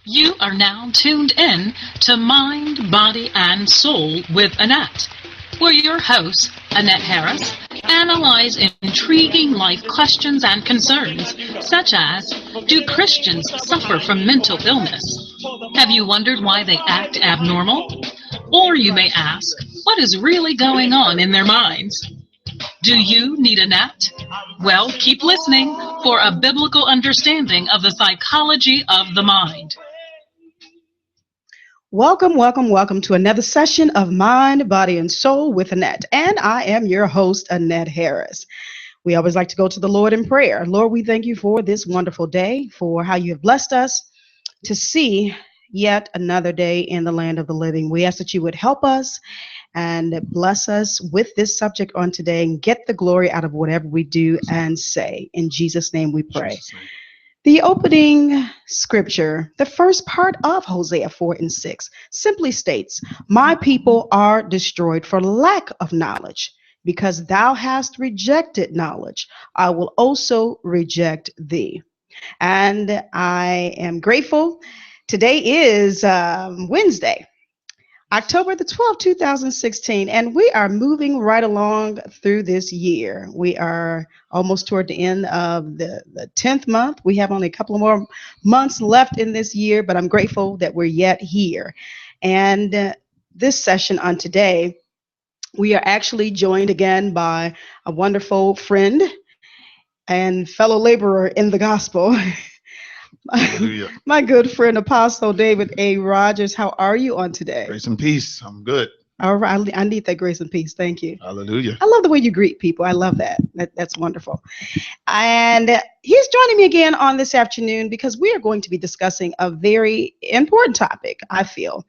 You are now tuned in to Mind, Body, and Soul with Annette, where your hosts, Annette Harris, analyze intriguing life questions and concerns, such as, do Christians suffer from mental illness? Have you wondered why they act abnormal? Or you may ask, what is really going on in their minds? Do you need a net? Well, keep listening for a biblical understanding of the psychology of the mind. Welcome to another session of Mind, Body, and Soul with Annette. And I am your host, Annette Harris. We always like to go to the Lord in prayer. Lord, we thank you for this wonderful day, for how you have blessed us to see yet another day in the land of the living. We ask that you would help us and bless us with this subject on today and get the glory out of whatever we do and say. In Jesus' name we pray. The opening scripture, the first part of Hosea 4:6, simply states, "My people are destroyed for lack of knowledge. Because thou hast rejected knowledge, I will also reject thee." And I am grateful. Today is Wednesday, October the 12th, 2016, and we are moving right along through this year. We are almost toward the end of the 10th month. We have only a couple of more months left in this year, but I'm grateful that we're yet here. And this session on today, we are actually joined again by a wonderful friend and fellow laborer in the gospel. My good friend, Apostle David A. Rogers. How are you on today? Grace and peace. I'm good. All right. I need that grace and peace. Thank you. Hallelujah. I love the way you greet people. I love that. That's wonderful. And he's joining me again on this afternoon because we are going to be discussing a very important topic, I feel.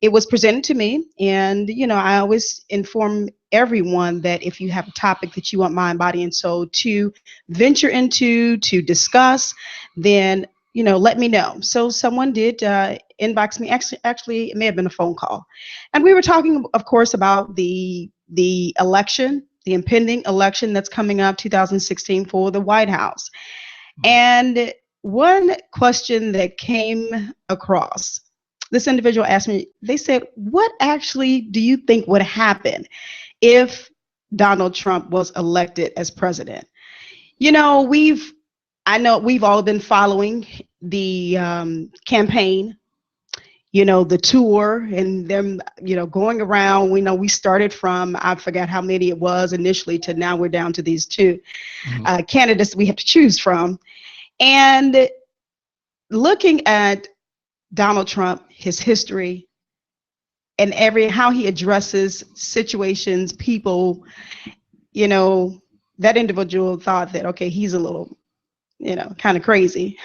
It was presented to me, and, I always inform everyone that if you have a topic that you want Mind, Body, and Soul to venture into, to discuss, then let me know. So someone did inbox me. Actually, it may have been a phone call. And we were talking, of course, about the election, the impending election that's coming up, 2016, for the White House. And one question that came across, this individual asked me, they said, what actually do you think would happen if Donald Trump was elected as president? I know we've all been following the campaign, the tour and them, going around. We know we started from, I forgot how many it was initially, to now we're down to these two candidates we have to choose from. And looking at Donald Trump, his history, and how he addresses situations, people, that individual thought that, okay, he's a little, kind of crazy.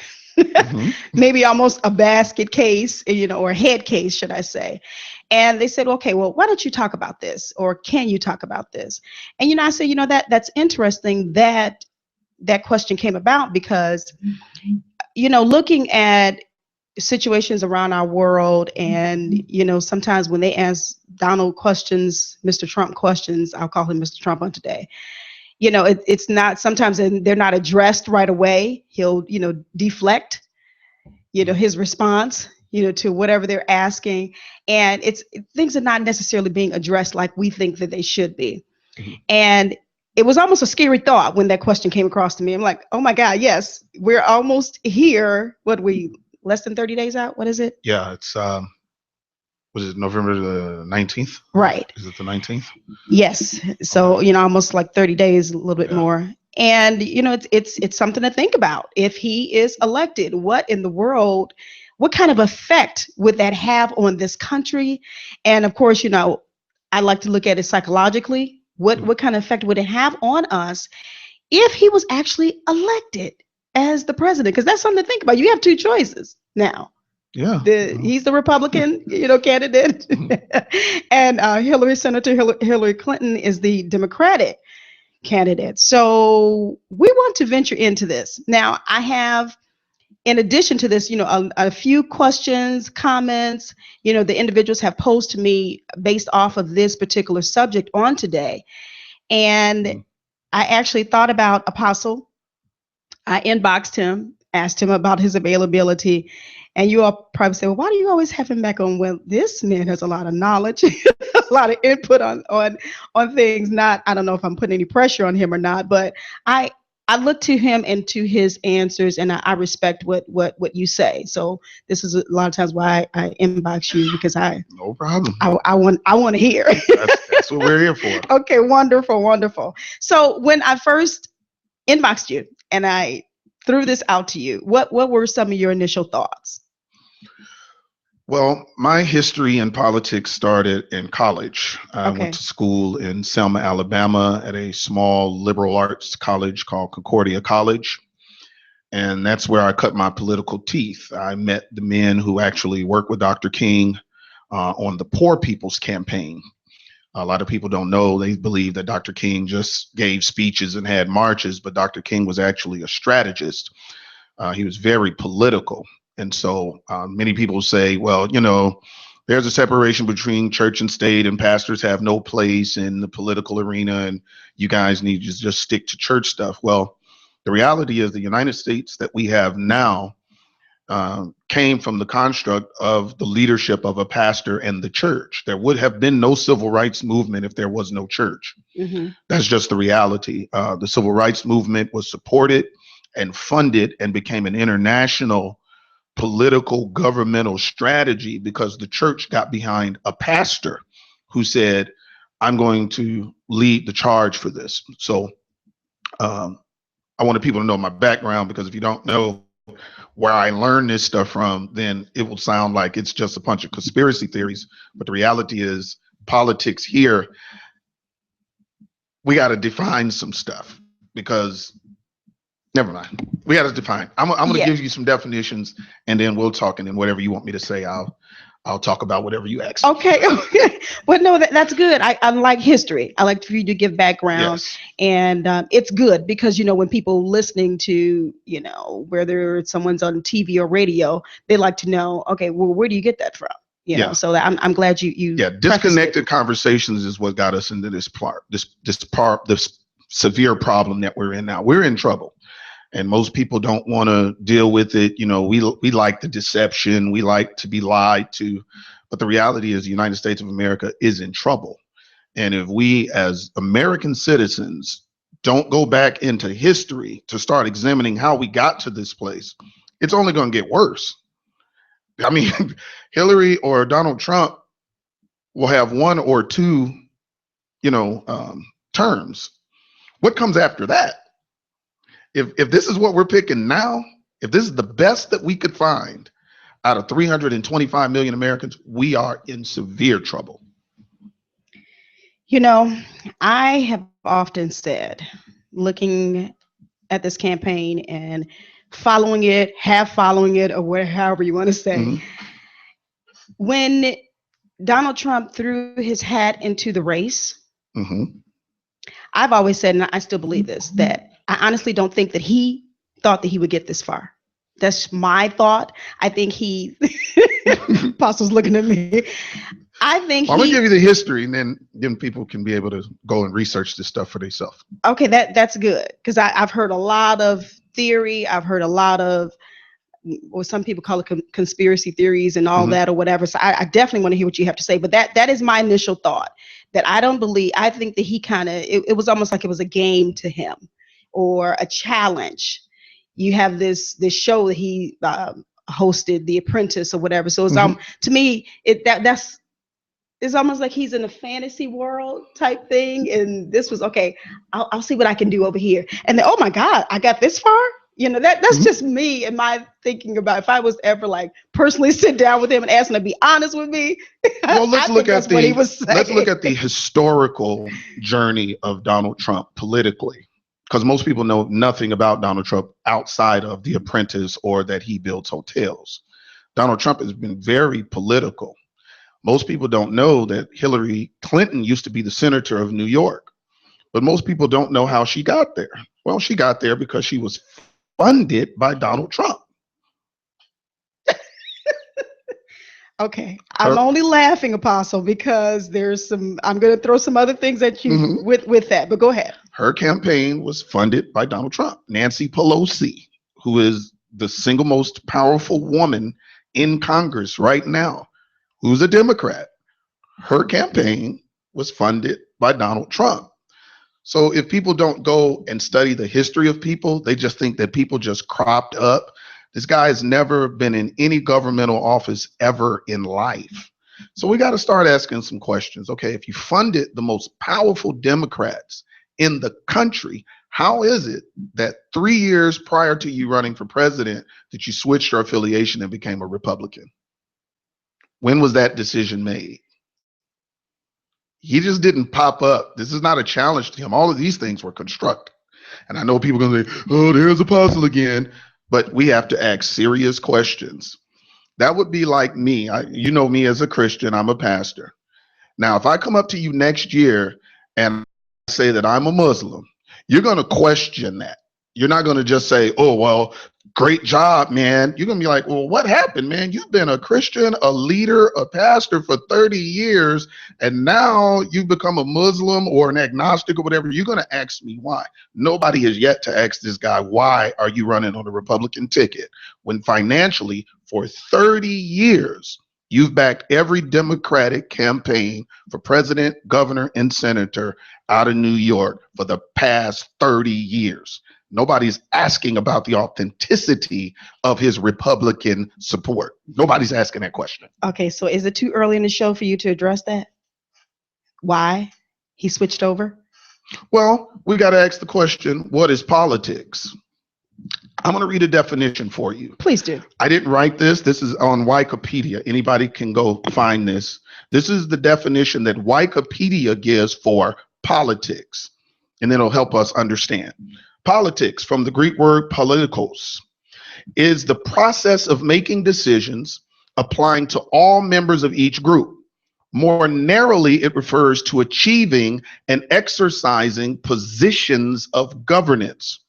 Maybe almost a basket case, or a head case, should I say. And they said, okay, well, why don't you talk about this? Or can you talk about this? And, I said, that's interesting that that question came about because, looking at situations around our world and, sometimes when they ask Donald questions, Mr. Trump questions, I'll call him Mr. Trump on today. It's not, sometimes they're not addressed right away. He'll, deflect, his response, to whatever they're asking. And things are not necessarily being addressed like we think that they should be. Mm-hmm. And it was almost a scary thought when that question came across to me. I'm like, oh my God, yes, we're almost here. Less than 30 days out? What is it? Yeah, it's was it November the 19th? Right. Is it the 19th? Yes. So, almost like 30 days, a little bit more. And, it's something to think about. If he is elected, what in the world, what kind of effect would that have on this country? And of course, I like to look at it psychologically. What kind of effect would it have on us if he was actually elected as the president? Because that's something to think about. You have two choices now. Yeah. He's the Republican, candidate, and Senator Hillary Clinton is the Democratic candidate. So we want to venture into this. Now, I have, in addition to this, a few questions, comments, the individuals have posed to me based off of this particular subject on today. And I actually thought about Apostle. I inboxed him, asked him about his availability. And you all probably say, well, why do you always have him back on? Well, this man has a lot of knowledge, a lot of input on things. Not, I don't know if I'm putting any pressure on him or not, but I look to him and to his answers, and I respect what you say. So this is a lot of times why I inbox you, because No problem. I want to hear. That's what we're here for. Okay, wonderful. So when I first inboxed you and I threw this out to you, what were some of your initial thoughts? Well, my history in politics started in college. I Okay. went to school in Selma, Alabama at a small liberal arts college called Concordia College. And that's where I cut my political teeth. I met the men who actually worked with Dr. King on the Poor People's Campaign. A lot of people don't know. They believe that Dr. King just gave speeches and had marches, but Dr. King was actually a strategist. He was very political. And so many people say, well, there's a separation between church and state, and pastors have no place in the political arena, and you guys need to just stick to church stuff. Well, the reality is the United States that we have now came from the construct of the leadership of a pastor and the church. There would have been no civil rights movement if there was no church. Mm-hmm. That's just the reality. The civil rights movement was supported and funded and became an international political governmental strategy because the church got behind a pastor who said, I'm going to lead the charge for this. So I wanted people to know my background, because if you don't know where I learned this stuff from, then it will sound like it's just a bunch of conspiracy theories. But the reality is politics here, we got to define some stuff, because never mind. We got to define. I'm going to give you some definitions, and then we'll talk. And then whatever you want me to say, I'll talk about whatever you ask. Okay. Well, no, that's good. I like history. I like for you to give background. Yes. And it's good because, when people listening to, whether someone's on TV or radio, they like to know, okay, well, where do you get that from? So I'm glad you. Yeah. Disconnected conversations is what got us into this severe problem that we're in now. We're in trouble. And most people don't want to deal with it. We like the deception. We like to be lied to. But the reality is the United States of America is in trouble. And if we as American citizens don't go back into history to start examining how we got to this place, it's only going to get worse. I mean, Hillary or Donald Trump will have one or two, terms. What comes after that? If this is what we're picking now, if this is the best that we could find out of 325 million Americans, we are in severe trouble. I have often said, looking at this campaign and following it, half following it, or however you want to say, mm-hmm. When Donald Trump threw his hat into the race, mm-hmm. I've always said, and I still believe this, that I honestly don't think that he thought that he would get this far. That's my thought. I think Apostle's looking at me. I'm going to give you the history, and then people can be able to go and research this stuff for themselves. Okay, that's good, because I've heard a lot of theory. I've heard a lot of, or some people call it conspiracy theories and all mm-hmm. that or whatever. So I definitely want to hear what you have to say. But that is my initial thought, that I think that he kind of, it was almost like it was a game to him or a challenge. You have this show that he hosted, The Apprentice or whatever. So it's mm-hmm. To me, it's almost like he's in a fantasy world type thing. And this was, okay, I'll see what I can do over here. And then, oh my God, I got this far. That's mm-hmm. just me and my thinking about if I was ever personally sit down with him and ask him to be honest with me. Well, let's look at the historical journey of Donald Trump politically, because most people know nothing about Donald Trump outside of The Apprentice or that he builds hotels. Donald Trump has been very political. Most people don't know that Hillary Clinton used to be the senator of New York, but most people don't know how she got there. Well, she got there because she was funded by Donald Trump. Okay. I'm only laughing, Apostle, because I'm going to throw some other things at you mm-hmm. with that, but go ahead. Her campaign was funded by Donald Trump. Nancy Pelosi, who is the single most powerful woman in Congress right now, who's a Democrat. Her campaign was funded by Donald Trump. So if people don't go and study the history of people, they just think that people just cropped up. This guy has never been in any governmental office ever in life. So we got to start asking some questions. Okay, if you funded the most powerful Democrats in the country, how is it that 3 years prior to you running for president that you switched your affiliation and became a Republican? When was that decision made? He just didn't pop up. This is not a challenge to him. All of these things were constructed. And I know people are going to say, oh, there's Apostle again. But we have to ask serious questions. That would be like me. You know me as a Christian. I'm a pastor. Now, if I come up to you next year and say that I'm a Muslim, you're going to question that. You're not going to just say, oh, well, great job, man. You're going to be like, well, what happened, man? You've been a Christian, a leader, a pastor for 30 years, and now you've become a Muslim or an agnostic or whatever. You're going to ask me why. Nobody has yet to ask this guy, why are you running on the Republican ticket? When financially, for 30 years, you've backed every Democratic campaign for president, governor, and senator out of New York for the past 30 years. Nobody's asking about the authenticity of his Republican support. Nobody's asking that question. Okay, so is it too early in the show for you to address that? Why he switched over? Well, we got to ask the question, what is politics? I'm going to read a definition for you. Please do. I didn't write this. This is on Wikipedia. Anybody can go find this. This is the definition that Wikipedia gives for politics, and it'll help us understand. Politics, from the Greek word politikos, is the process of making decisions applying to all members of each group. More narrowly, it refers to achieving and exercising positions of governance,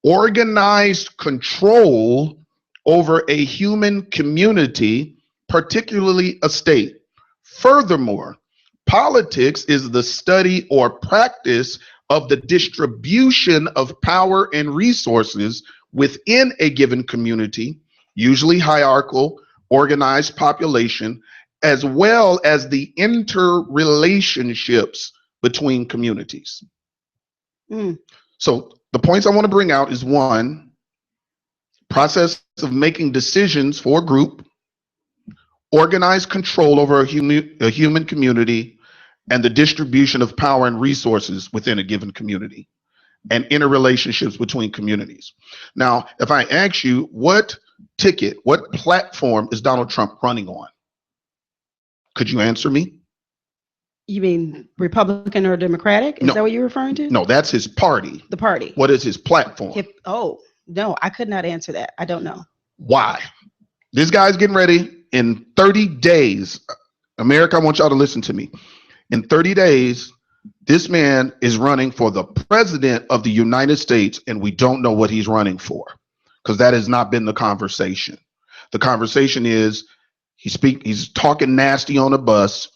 organized control over a human community, particularly a state. Furthermore, politics is the study or practice of the distribution of power and resources within a given community, usually hierarchical, organized population, as well as the interrelationships between communities. So the points I want to bring out is, one, process of making decisions for a group, organized control over a human community, and the distribution of power and resources within a given community, and interrelationships between communities. Now, if I ask you, what ticket, what platform is Donald Trump running on? Could you answer me? You mean Republican or Democratic? Is that what you're referring to? No, that's his party. The party. What is his platform? No, I could not answer that. I don't know. Why? This guy's getting ready in 30 days. America, I want y'all to listen to me. In 30 days, this man is running for the president of the United States, and we don't know what he's running for, because that has not been the conversation. The conversation is he's talking nasty on a bus.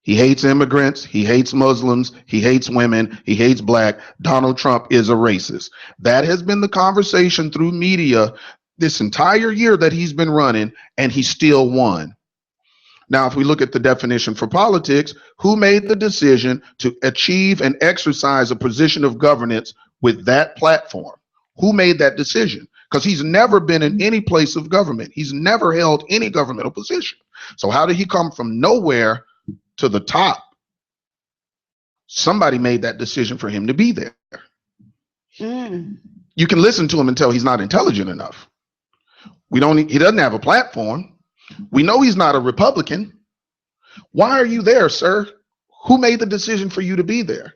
He hates immigrants. He hates Muslims. He hates women. He hates black. Donald Trump is a racist. That has been the conversation through media this entire year that he's been running, and he still won. Now, if we look at the definition for politics, who made the decision to achieve and exercise a position of governance with that platform? Who made that decision? Because he's never been in any place of government. He's never held any governmental position. So how did he come from nowhere to the top? Somebody made that decision for him to be there. You can listen to him and tell he's not intelligent enough. He doesn't have a platform. We know he's not a Republican. Why are you there, sir? Who made the decision for you to be there?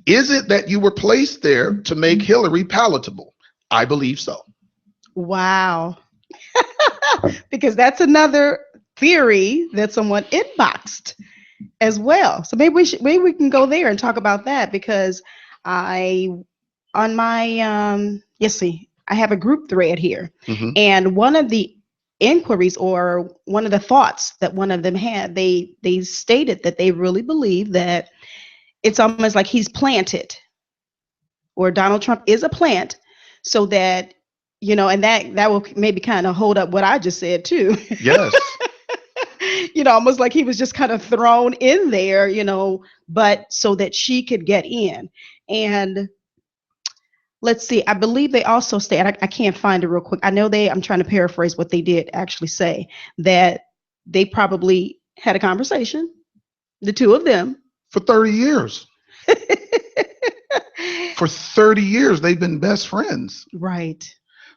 Is it that you were placed there to make Hillary palatable? I believe so. Wow. Because that's another theory that someone inboxed as well. So maybe we can go there and talk about that, because I have a group thread here, and one of the inquiries, or one of the thoughts that one of them had, they stated that they really believe that it's almost like he's planted, or Donald Trump is a plant, so that And that will maybe kind of hold up what I just said too. Yes. Almost like he was just kind of thrown in there, but so that she could get in. And let's see, I believe they also say, and I can't find it real quick. I know I'm trying to paraphrase what they did actually say, that they probably had a conversation, the two of them. For 30 years. For 30 years, they've been best friends. Right.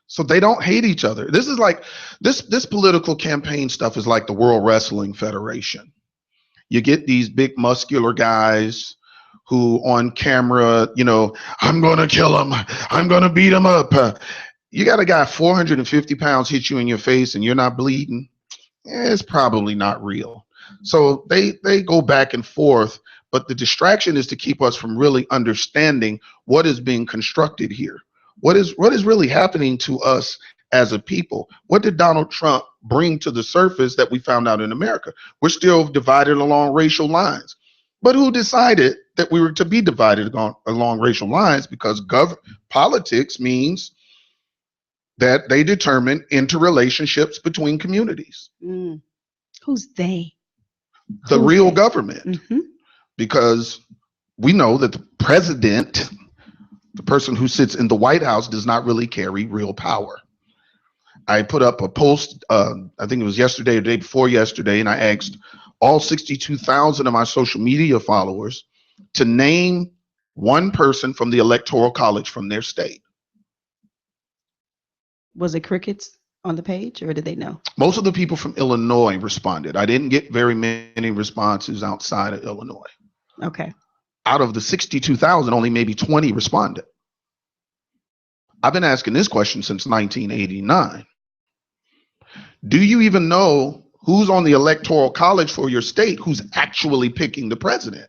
So they don't hate each other. This is like, this political campaign stuff is like the World Wrestling Federation. You get these big muscular guys who on camera, I'm going to kill him. I'm going to beat him up. You got a guy 450 pounds hit you in your face and you're not bleeding. It's probably not real. So they go back and forth, but the distraction is to keep us from really understanding what is being constructed here. What is really happening to us as a people? What did Donald Trump bring to the surface that we found out in America? We're still divided along racial lines. But who decided that we were to be divided along racial lines? Because politics means that they determine interrelationships between communities. Who's they? The real government. Mm-hmm. Because we know that the president, the person who sits in the White House, does not really carry real power. I put up a post, I think it was yesterday or the day before yesterday, and I asked all 62,000 of my social media followers to name one person from the Electoral College from their state. Was it crickets on the page, or did they know? Most of the people from Illinois responded. I didn't get very many responses outside of Illinois. Okay. Out of the 62,000, only maybe 20 responded. I've been asking this question since 1989. Do you even know who's on the Electoral College for your state who's actually picking the president?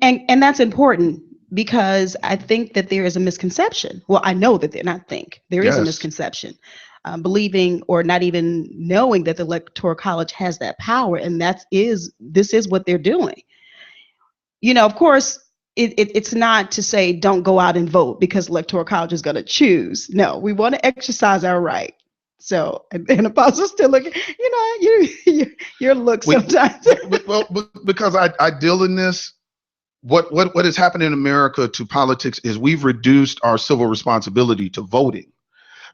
And that's important, because I think that there is a misconception. Well, I know that there is a misconception, believing or not even knowing that the Electoral College has that power, and this is what they're doing. Of course, it's not to say don't go out and vote because Electoral College is going to choose. No, we want to exercise our right. So, and Apostle's still looking, your look sometimes. Well, because I deal in this. What has happened in America to politics is we've reduced our civil responsibility to voting.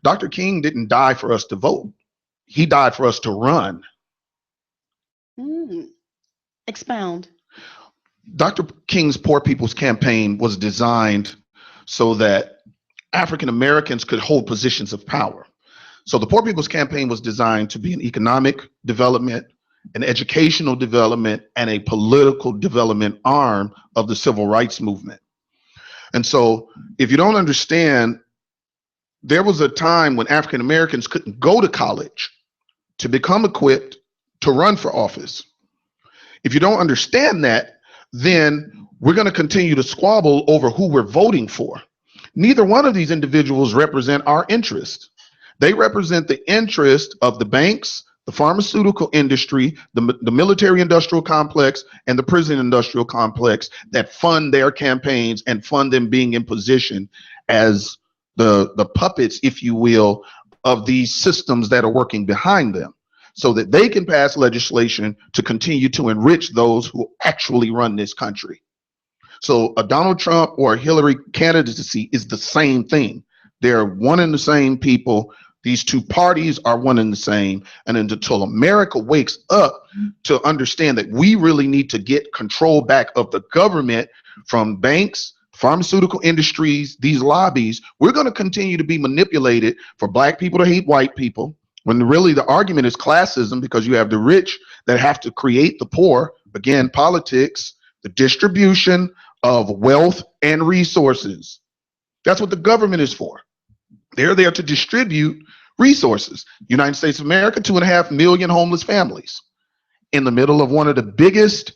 Dr. King didn't die for us to vote. He died for us to run. Expound. Dr. King's Poor People's Campaign was designed so that African Americans could hold positions of power. So the Poor People's Campaign was designed to be an economic development, an educational development, and a political development arm of the civil rights movement. And so if you don't understand, there was a time when African Americans couldn't go to college to become equipped to run for office. If you don't understand that, then we're going to continue to squabble over who we're voting for. Neither one of these individuals represent our interest. They represent the interest of the banks, the pharmaceutical industry, the military industrial complex, and the prison industrial complex that fund their campaigns and fund them being in position as the puppets, if you will, of these systems that are working behind them, so that they can pass legislation to continue to enrich those who actually run this country. So a Donald Trump or a Hillary candidacy is the same thing. They're one and the same people. These two parties are one and the same. And until America wakes up to understand that we really need to get control back of the government from banks, pharmaceutical industries, these lobbies, we're going to continue to be manipulated for black people to hate white people, when really the argument is classism, because you have the rich that have to create the poor. Again, politics, the distribution of wealth and resources. That's what the government is for. They're there to distribute resources. United States of America, 2.5 million homeless families in the middle of one of the biggest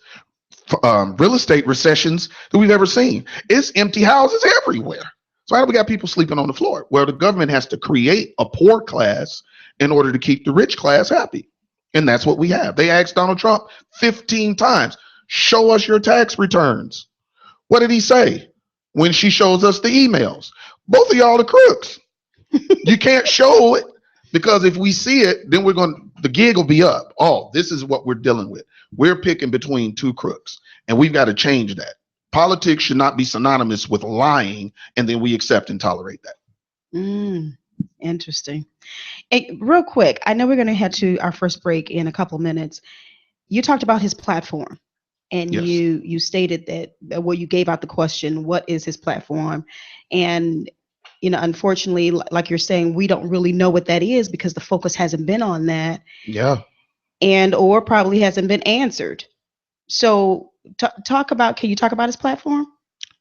real estate recessions that we've ever seen. It's empty houses everywhere. So how do we got people sleeping on the floor? Well, the government has to create a poor class in order to keep the rich class happy. And that's what we have. They asked Donald Trump 15 times, show us your tax returns. What did he say when she shows us the emails? Both of y'all are crooks. You can't show it, because if we see it, then the gig will be up. Oh, this is what we're dealing with. We're picking between two crooks, and we've got to change that. Politics should not be synonymous with lying, and then we accept and tolerate that. Interesting. Hey, real quick, I know we're going to head to our first break in a couple minutes. You talked about his platform, and Yes. you stated that, well, you gave out the question, what is his platform? And unfortunately, like you're saying, we don't really know what that is because the focus hasn't been on that. Yeah. And or probably hasn't been answered. So can you talk about his platform?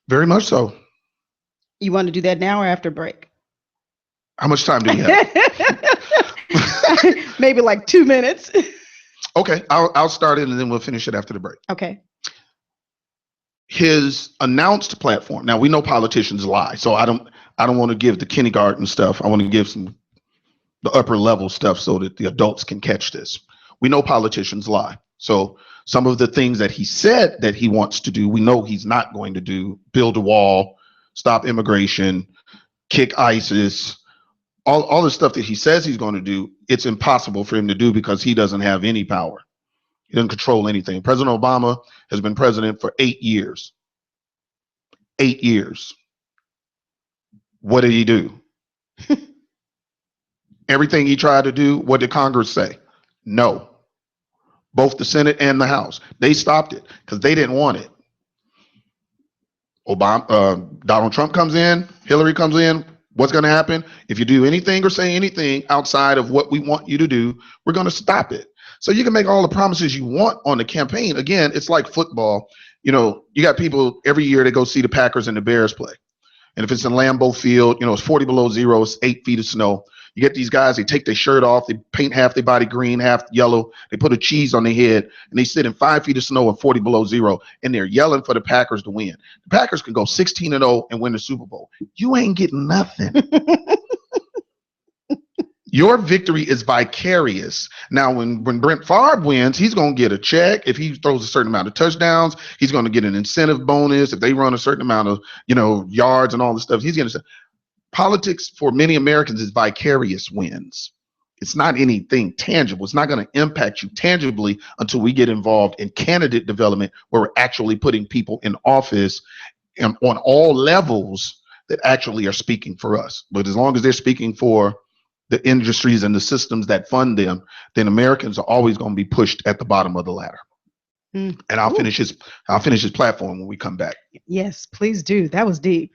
Very much so. You want to do that now or after break? How much time do you have? Maybe like 2 minutes. Okay, I'll start it and then we'll finish it after the break. Okay. His announced platform. Now, we know politicians lie, so I don't want to give the kindergarten stuff. I want to give the upper level stuff so that the adults can catch this. We know politicians lie. So some of the things that he said that he wants to do, we know he's not going to do. Build a wall, stop immigration, kick ISIS, all the stuff that he says he's going to do. It's impossible for him to do because he doesn't have any power. He doesn't control anything. President Obama has been president for 8 years. 8 years. What did he do? Everything he tried to do, what did Congress say? No. Both the Senate and the House. They stopped it because they didn't want it. Donald Trump comes in, Hillary comes in. What's going to happen? If you do anything or say anything outside of what we want you to do, we're going to stop it. So you can make all the promises you want on the campaign. Again, it's like football. You got people every year that go see the Packers and the Bears play. And if it's in Lambeau Field, it's 40 below zero, it's 8 feet of snow. You get these guys, they take their shirt off, they paint half their body green, half yellow. They put a cheese on their head, and they sit in 5 feet of snow and 40 below zero, and they're yelling for the Packers to win. The Packers can go 16-0 and win the Super Bowl. You ain't getting nothing. Your victory is vicarious. Now, when Brent Favre wins, he's going to get a check. If he throws a certain amount of touchdowns, he's going to get an incentive bonus. If they run a certain amount of, yards and all this stuff, he's going to. Politics for many Americans is vicarious wins. It's not anything tangible. It's not going to impact you tangibly until we get involved in candidate development, where we're actually putting people in office and on all levels that actually are speaking for us. But as long as they're speaking for the industries and the systems that fund them, then Americans are always going to be pushed at the bottom of the ladder. And I'll finish his platform when we come back. Yes, please do. That was deep.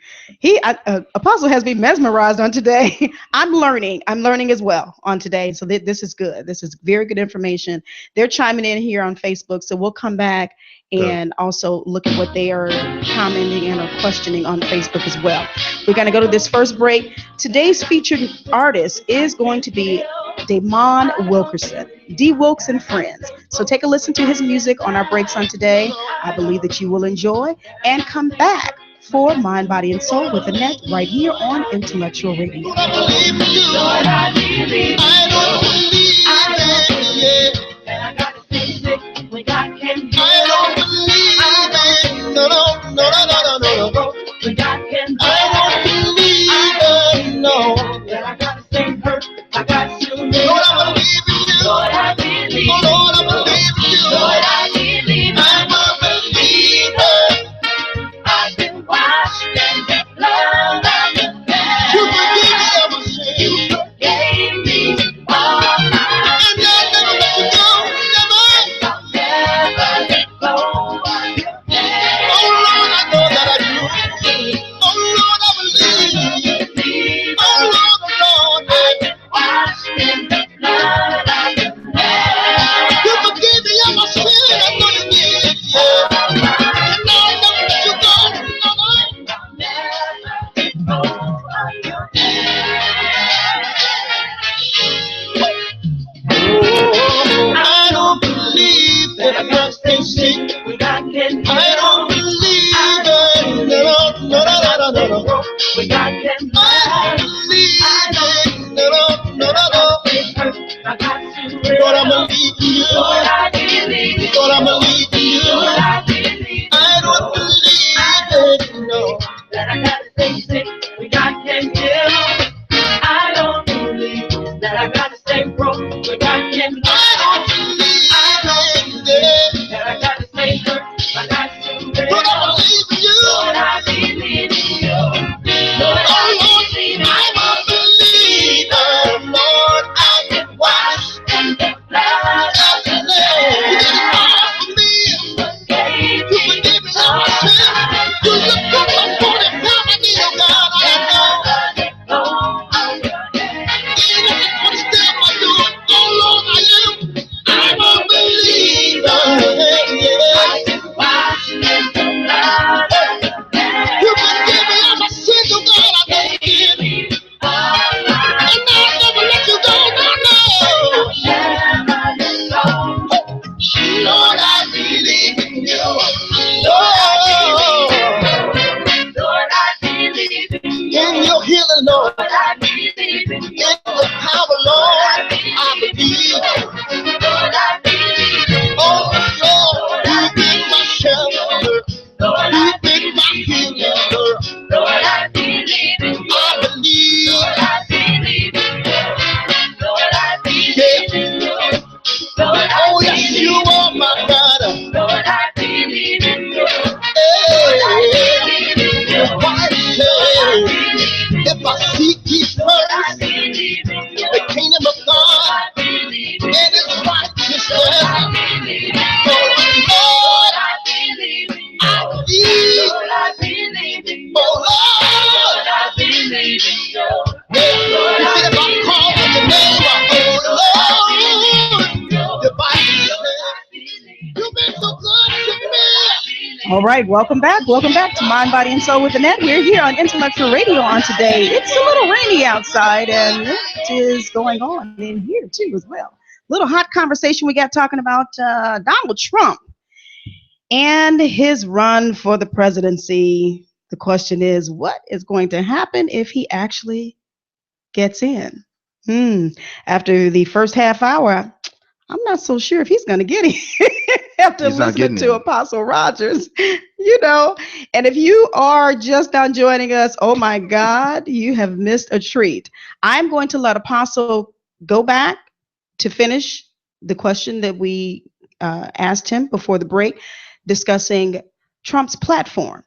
Apostle has me mesmerized on today. I'm learning as well on today. So this is good. This is very good information. They're chiming in here on Facebook. So we'll come back and also look at what they are commenting and or questioning on Facebook as well. We're going to go to this first break. Today's featured artist is going to be Damon Wilkerson, D. Wilkes and Friends. So take a listen to his music on our breaks on today. I believe that you will enjoy, and come back for Mind, Body, and Soul with Annette right here on Intellectual Radio. Lord, I believe. Lord, I believe you. Lord, I believe. I'm a believer. I've been washed in the blood of the Lamb. You forgave me. I gotta stay broke, but I can I don't believe that I gotta stay hurt, I got to believe. Lord, I believe in you. Lord, I believe in you. Lord, I believe in you. I'm a believer, Lord, I am washed in the blood of the Lamb. You did it all for me. You forgave me all my sins. You looked up my 40 I need a God, I know. Even if one step I do it, oh Lord, I'm a believer. Yeah. Washed in the blood of the Lamb. You forgave me all my sins, oh God, I know you did. And I'll never let you go, no. Lord, I believe in you. Lord, I believe in you. In your healing, Lord. Lord, I believe in you. In your power, Lord, I believe. Lord, I believe in you. Oh, Lord, you be my shelter. Lord, you be my healer. Lord, I believe in you. I believe. Lord, I believe in you. Lord, I believe in you. Lord, oh, yes, you are my God. Lord, I believe in you. Your wife said, if I seek ye first the kingdom of God and His righteousness, Lord, I believe in you. Lord, I believe in you. Oh, Lord, I believe in you. Lord, I said, if I call on your name, oh, Lord, the Bible says, you've been so good to me. All right, welcome back. Welcome back to Mind, Body, and Soul with Annette. We're here on Intellectual Radio on today. It's a little rainy outside, and it is going on in here, too, as well. Little hot conversation we got talking about Donald Trump and his run for the presidency. The question is, what is going to happen if he actually gets in? After the first half hour, I'm not so sure if he's going to get it. After listening to Apostle Rogers, and if you are just now joining us, oh my God, you have missed a treat. I'm going to let Apostle go back to finish the question that we asked him before the break, discussing Trump's platform.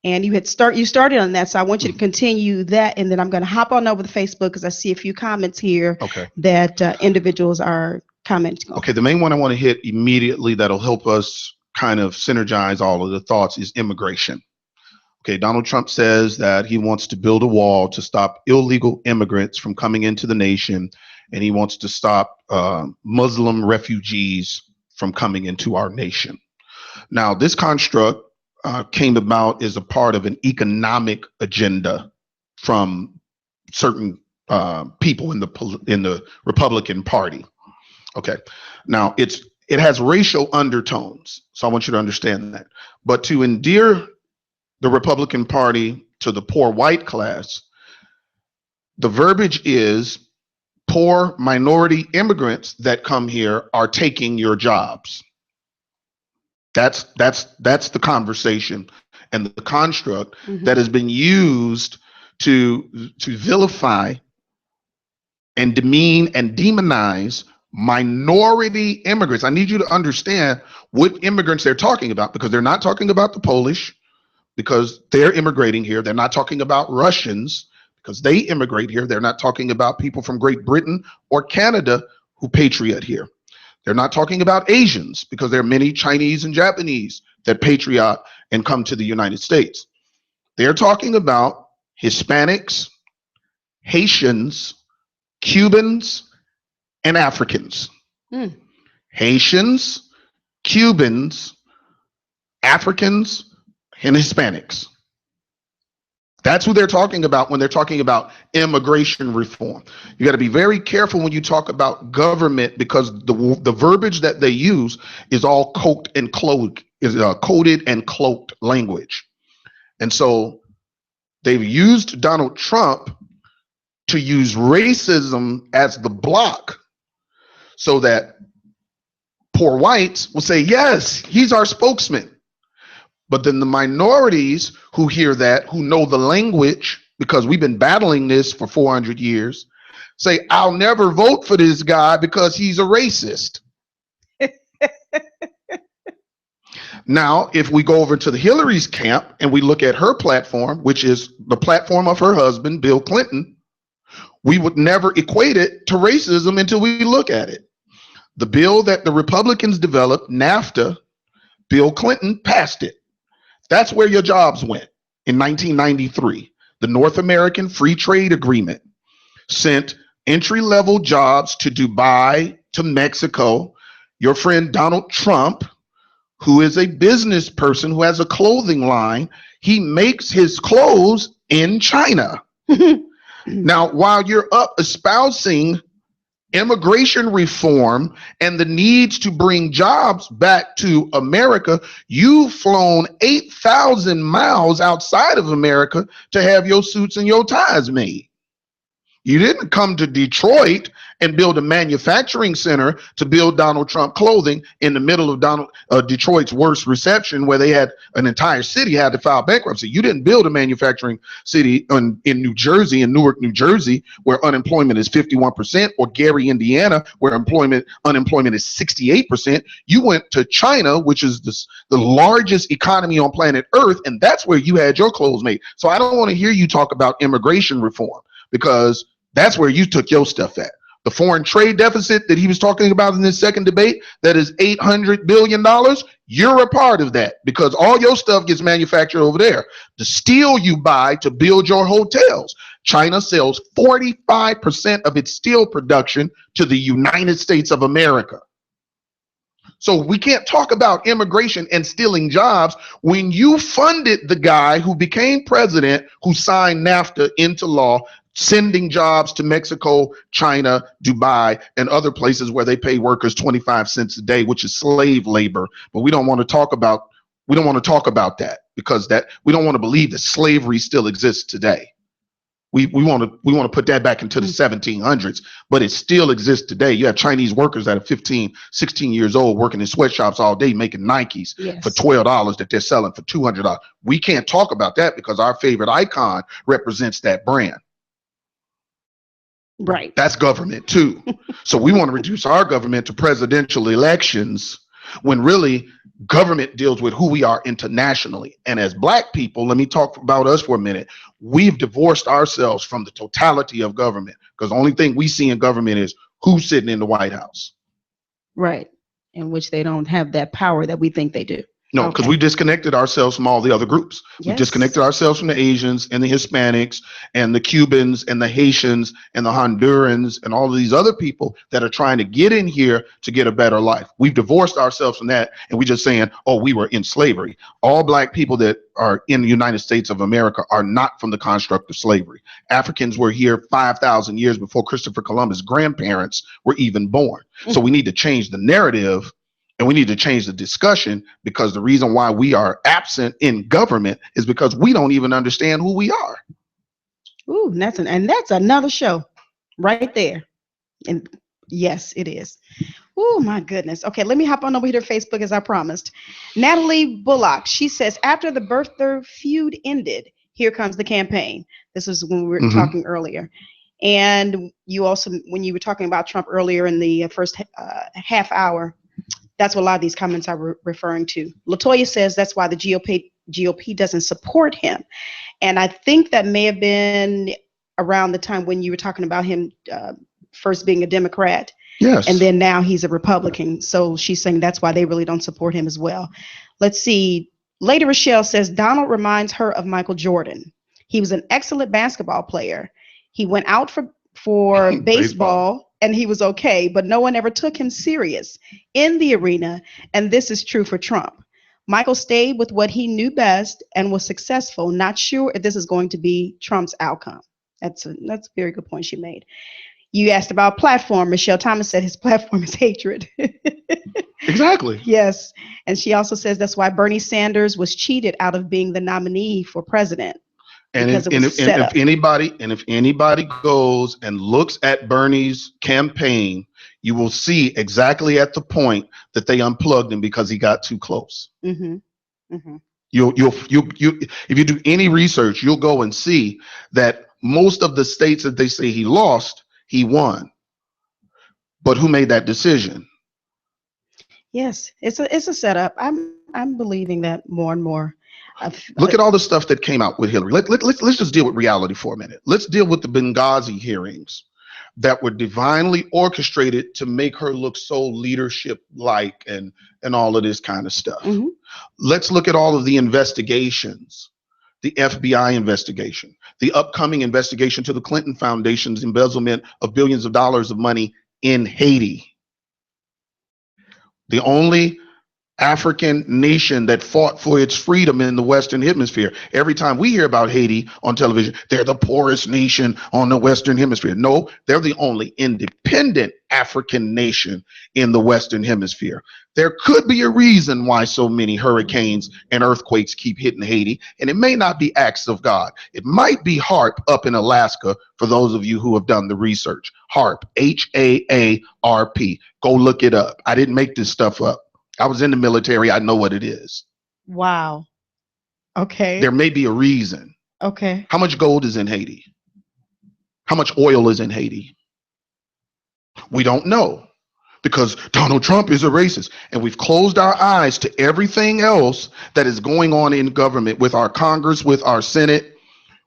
And you started on that, so I want you to continue that, and then I'm going to hop on over to Facebook because I see a few comments here that individuals are commenting on. Okay, the main one I want to hit immediately that'll help us kind of synergize all of the thoughts is immigration. Okay, Donald Trump says that he wants to build a wall to stop illegal immigrants from coming into the nation, and he wants to stop Muslim refugees from coming into our nation. Now, this construct came about as a part of an economic agenda from certain people in the Republican Party. Okay, now it has racial undertones, so I want you to understand that. But to endear the Republican Party to the poor white class, the verbiage is poor minority immigrants that come here are taking your jobs. That's the conversation and the construct that has been used to vilify and demean and demonize minority immigrants. I need you to understand what immigrants they're talking about, because they're not talking about the Polish because they're immigrating here. They're not talking about Russians because they immigrate here. They're not talking about people from Great Britain or Canada who patriot here. They're not talking about Asians because there are many Chinese and Japanese that patriot and come to the United States. They're talking about Hispanics, Haitians, Cubans, and Africans. Haitians, Cubans, Africans, and Hispanics. That's who they're talking about when they're talking about immigration reform. You got to be very careful when you talk about government, because the verbiage that they use is all coded and cloaked language. And so they've used Donald Trump to use racism as the block so that poor whites will say, yes, he's our spokesman. But then the minorities who hear that, who know the language, because we've been battling this for 400 years, say, I'll never vote for this guy because he's a racist. Now, if we go over to the Hillary's camp and we look at her platform, which is the platform of her husband, Bill Clinton, we would never equate it to racism until we look at it. The bill that the Republicans developed, NAFTA, Bill Clinton passed it. That's where your jobs went in 1993. The North American Free Trade Agreement sent entry-level jobs to Dubai, to Mexico. Your friend Donald Trump, who is a business person who has a clothing line, he makes his clothes in China. Now, while you're up espousing immigration reform and the needs to bring jobs back to America, you've flown 8,000 miles outside of America to have your suits and your ties made. You didn't come to Detroit and build a manufacturing center to build Donald Trump clothing in the middle of Detroit's worst recession, where they had an entire city had to file bankruptcy. You didn't build a manufacturing city in New Jersey, in Newark, New Jersey, where unemployment is 51%, or Gary, Indiana, where unemployment is 68%. You went to China, which is the largest economy on planet Earth, and that's where you had your clothes made. So I don't want to hear you talk about immigration reform, because that's where you took your stuff at. The foreign trade deficit that he was talking about in this second debate, that is $800 billion. You're a part of that, because all your stuff gets manufactured over there. The steel you buy to build your hotels, China sells 45% of its steel production to the United States of America. So we can't talk about immigration and stealing jobs when you funded the guy who became president, who signed NAFTA into law, sending jobs to Mexico, China, Dubai, and other places where they pay workers 25 cents a day, which is slave labor. But we don't want to talk about that, because we don't want to believe that slavery still exists today. We want to put that back into the 1700s, but it still exists today. You have Chinese workers that are 15, 16 years old working in sweatshops all day making Nikes for $12 that they're selling for $200. We can't talk about that because our favorite icon represents that brand. Right. That's government too. So we want to reduce our government to presidential elections, when really government deals with who we are internationally. And as Black people, let me talk about us for a minute. We've divorced ourselves from the totality of government, because the only thing we see in government is who's sitting in the White House. Right. In which they don't have that power that we think they do. No, because we disconnected ourselves from all the other groups. We disconnected ourselves from the Asians and the Hispanics and the Cubans and the Haitians and the Hondurans and all of these other people that are trying to get in here to get a better life. We've divorced ourselves from that, and we're just saying, oh, we were in slavery. All Black people that are in the United States of America are not from the construct of slavery. Africans were here 5,000 years before Christopher Columbus' grandparents were even born. So we need to change the narrative. And we need to change the discussion, because the reason why we are absent in government is because we don't even understand who we are. Ooh, that's another show right there. And yes, it is. Oh, my goodness. Okay, let me hop on over here to Facebook as I promised. Natalie Bullock, she says, after the birther feud ended, here comes the campaign. This is when we were talking earlier. And you also, when you were talking about Trump earlier in the first half hour, that's what a lot of these comments are referring to. Latoya says that's why the GOP doesn't support him. And I think that may have been around the time when you were talking about him first being a Democrat. Yes. And then now he's a Republican. So she's saying that's why they really don't support him as well. Let's see. Lady Rochelle says Donald reminds her of Michael Jordan. He was an excellent basketball player. He went out for baseball. And he was okay, but no one ever took him serious in the arena. And this is true for Trump. Michael stayed with what he knew best and was successful. Not sure if this is going to be Trump's outcome. That's a very good point she made. You asked about platform. Michelle Thomas said his platform is hatred. Exactly. Yes. And she also says that's why Bernie Sanders was cheated out of being the nominee for president. And if anybody goes and looks at Bernie's campaign, you will see exactly at the point that they unplugged him because he got too close. You'll if you do any research, you'll go and see that most of the states that they say he lost he won. But who made that decision? Yes, it's a setup. I'm believing that more and more. Look at all the stuff that came out with Hillary. Let's just deal with reality for a minute. Let's deal with the Benghazi hearings that were divinely orchestrated to make her look so leadership-like and all of this kind of stuff. Mm-hmm. Let's look at all of the investigations, the FBI investigation, the upcoming investigation to the Clinton Foundation's embezzlement of billions of dollars of money in Haiti. The only African nation that fought for its freedom in the Western Hemisphere. Every time we hear about Haiti on television, they're the poorest nation on the Western Hemisphere. No, they're the only independent African nation in the Western Hemisphere. There could be a reason why so many hurricanes and earthquakes keep hitting Haiti, and it may not be acts of God. It might be HAARP up in Alaska, for those of you who have done the research. HAARP, HAARP. Go look it up. I didn't make this stuff up. I was in the military. I know what it is. Wow. Okay. There may be a reason. Okay. How much gold is in Haiti? How much oil is in Haiti? We don't know, because Donald Trump is a racist, and we've closed our eyes to everything else that is going on in government, with our Congress, with our Senate,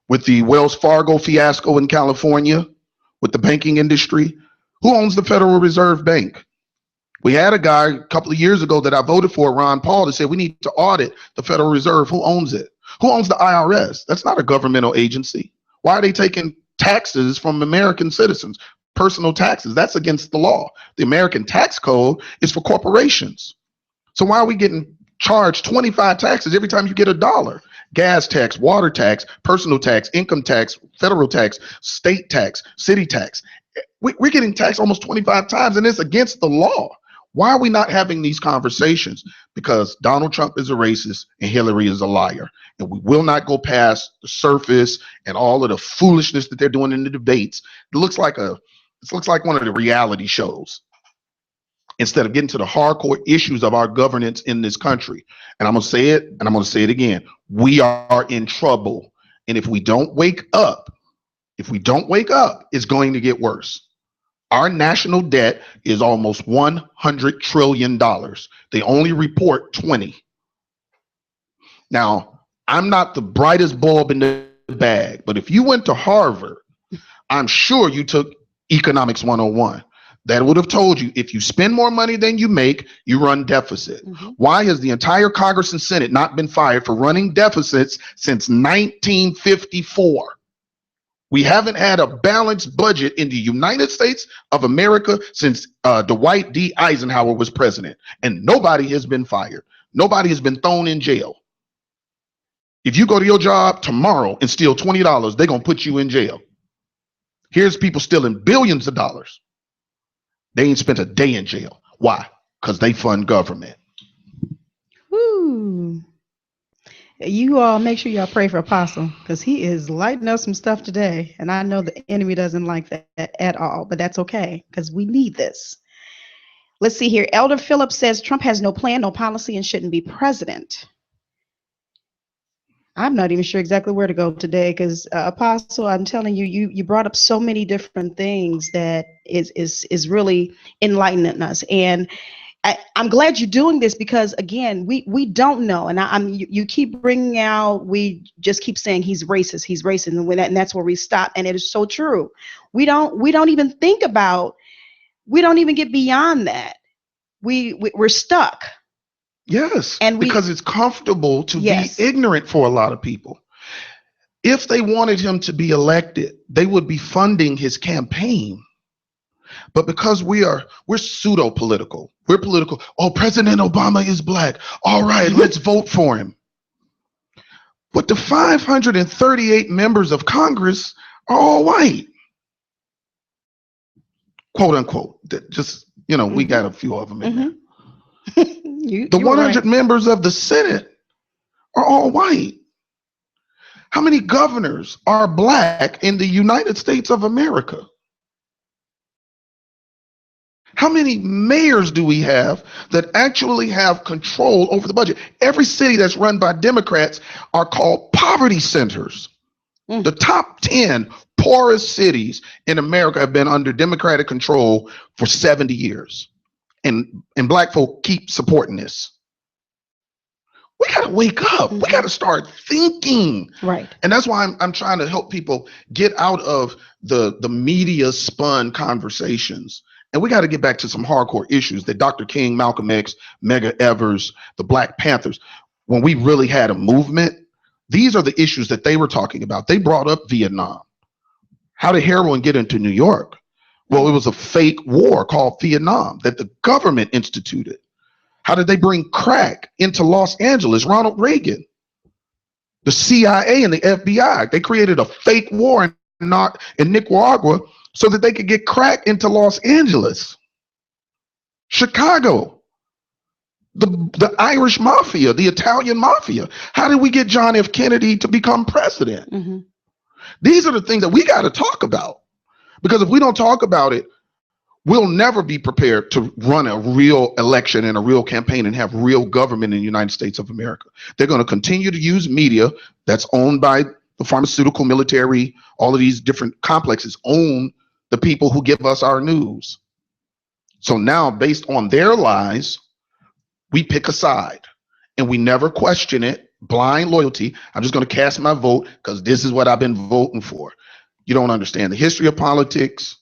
with the Wells Fargo fiasco in California, with the banking industry. Who owns the Federal Reserve Bank? We had a guy a couple of years ago that I voted for, Ron Paul, that said we need to audit the Federal Reserve. Who owns it? Who owns the IRS? That's not a governmental agency. Why are they taking taxes from American citizens? Personal taxes. That's against the law. The American tax code is for corporations. So why are we getting charged 25 taxes every time you get $1? Gas tax, water tax, personal tax, income tax, federal tax, state tax, city tax. We're getting taxed almost 25 times, and it's against the law. Why are we not having these conversations? Because Donald Trump is a racist and Hillary is a liar. And we will not go past the surface and all of the foolishness that they're doing in the debates. It looks like one of the reality shows, instead of getting to the hardcore issues of our governance in this country. And I'm going to say it, and I'm going to say it again. We are in trouble. And if we don't wake up, it's going to get worse. Our national debt is almost $100 trillion. They only report 20. Now, I'm not the brightest bulb in the bag, but if you went to Harvard, I'm sure you took Economics 101. That would have told you if you spend more money than you make, you run deficit. Mm-hmm. Why has the entire Congress and Senate not been fired for running deficits since 1954? We haven't had a balanced budget in the United States of America since Dwight D. Eisenhower was president, and nobody has been fired. Nobody has been thrown in jail. If you go to your job tomorrow and steal $20, they're going to put you in jail. Here's people stealing billions of dollars. They ain't spent a day in jail. Why? Because they fund government. Woo. You all make sure y'all pray for Apostle, because he is lighting up some stuff today. And I know the enemy doesn't like that at all, but that's okay, because we need this. Let's see here. Elder Philip says Trump has no plan, no policy, and shouldn't be president. I'm not even sure exactly where to go today, because Apostle, I'm telling you, you brought up so many different things that is really enlightening us. And I'm glad you're doing this, because again, we don't know, and you keep bringing out, we just keep saying he's racist, and that's where we stop. And it is so true. We don't even think about, we don't even get beyond that. We're stuck. Yes, and because it's comfortable to be ignorant for a lot of people. If they wanted him to be elected, they would be funding his campaign. But because we're pseudo-political, we're political. Oh, President Obama is black. All right, let's vote for him. But the 538 members of Congress are all white, quote unquote. Just, we got a few of them in there. The 100 members of the Senate are all white. How many governors are black in the United States of America? How many mayors do we have that actually have control over the budget? Every city that's run by Democrats are called poverty centers. The top 10 poorest cities in America have been under Democratic control for 70 years. And black folk keep supporting this. We got to wake up. We got to start thinking. Right. And that's why I'm trying to help people get out of the media spun conversations. And we got to get back to some hardcore issues that Dr. King, Malcolm X, Medgar Evers, the Black Panthers, when we really had a movement, these are the issues that they were talking about. They brought up Vietnam. How did heroin get into New York? Well, it was a fake war called Vietnam that the government instituted. How did they bring crack into Los Angeles? Ronald Reagan, the CIA and the FBI, they created a fake war in Nicaragua so that they could get crack into Los Angeles. Chicago, the Irish mafia, the Italian mafia. How did we get John F. Kennedy to become president? Mm-hmm. These are the things that we got to talk about, because if we don't talk about it, we'll never be prepared to run a real election and a real campaign and have real government in the United States of America. They're going to continue to use media that's owned by the pharmaceutical, military, all of these different complexes own the people who give us our news. So now, based on their lies, we pick a side and we never question it. Blind loyalty. I'm just going to cast my vote because this is what I've been voting for. You don't understand the history of politics.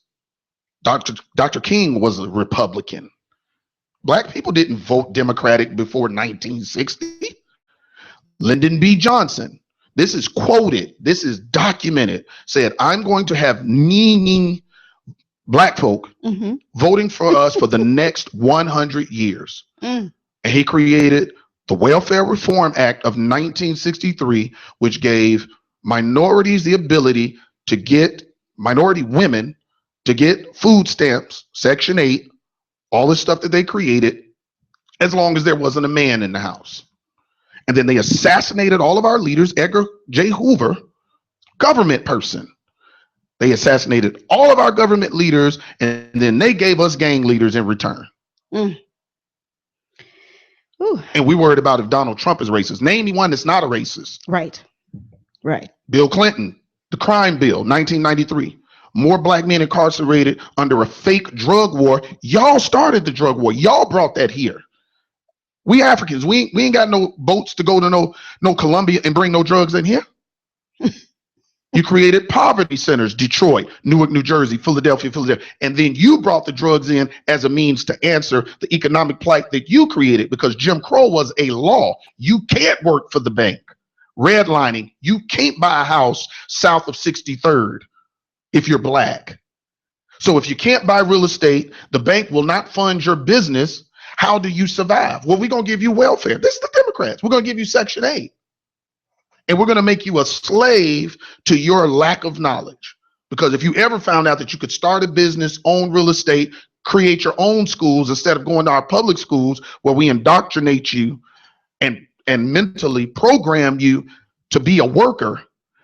Dr. King was a Republican. Black people didn't vote Democratic before 1960. Lyndon B. Johnson, this is quoted, this is documented, said, I'm going to have black folk voting for us for the next 100 years. And he created the Welfare Reform Act of 1963, which gave minorities the ability to get minority women to get food stamps, Section 8, all the stuff that they created, as long as there wasn't a man in the house. And then they assassinated all of our leaders. Edgar J. Hoover, government person. They assassinated all of our government leaders, and then they gave us gang leaders in return. And we worried about if Donald Trump is racist. Name me one that's not a racist. Right. Bill Clinton, the crime bill, 1993. More black men incarcerated under a fake drug war. Y'all started the drug war. Y'all brought that here. We Africans, we ain't got no boats to go to no Colombia and bring no drugs in here. You created poverty centers, Detroit, Newark, New Jersey, Philadelphia. And then you brought the drugs in as a means to answer the economic plight that you created, because Jim Crow was a law. You can't work for the bank. Redlining, you can't buy a house south of 63rd if you're black. So if you can't buy real estate, the bank will not fund your business. How do you survive? Well, we're going to give you welfare. This is the Democrats. We're going to give you Section 8. And we're going to make you a slave to your lack of knowledge. Because if you ever found out that you could start a business, own real estate, create your own schools instead of going to our public schools where we indoctrinate you and mentally program you to be a worker,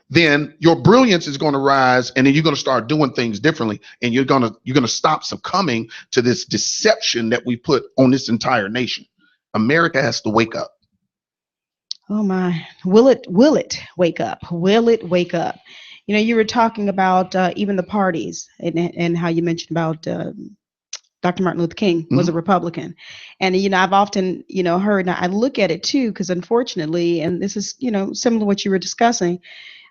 then your brilliance is going to rise, and then you're going to start doing things differently, and you're going to stop succumbing to this deception that we put on this entire nation. America has to wake up. Oh my, will it wake up? Will it wake up? You know, you were talking about even the parties and how you mentioned about Dr. Martin Luther King was a Republican. And, you know, I've often, heard, and I look at it too, because unfortunately, and this is, similar to what you were discussing,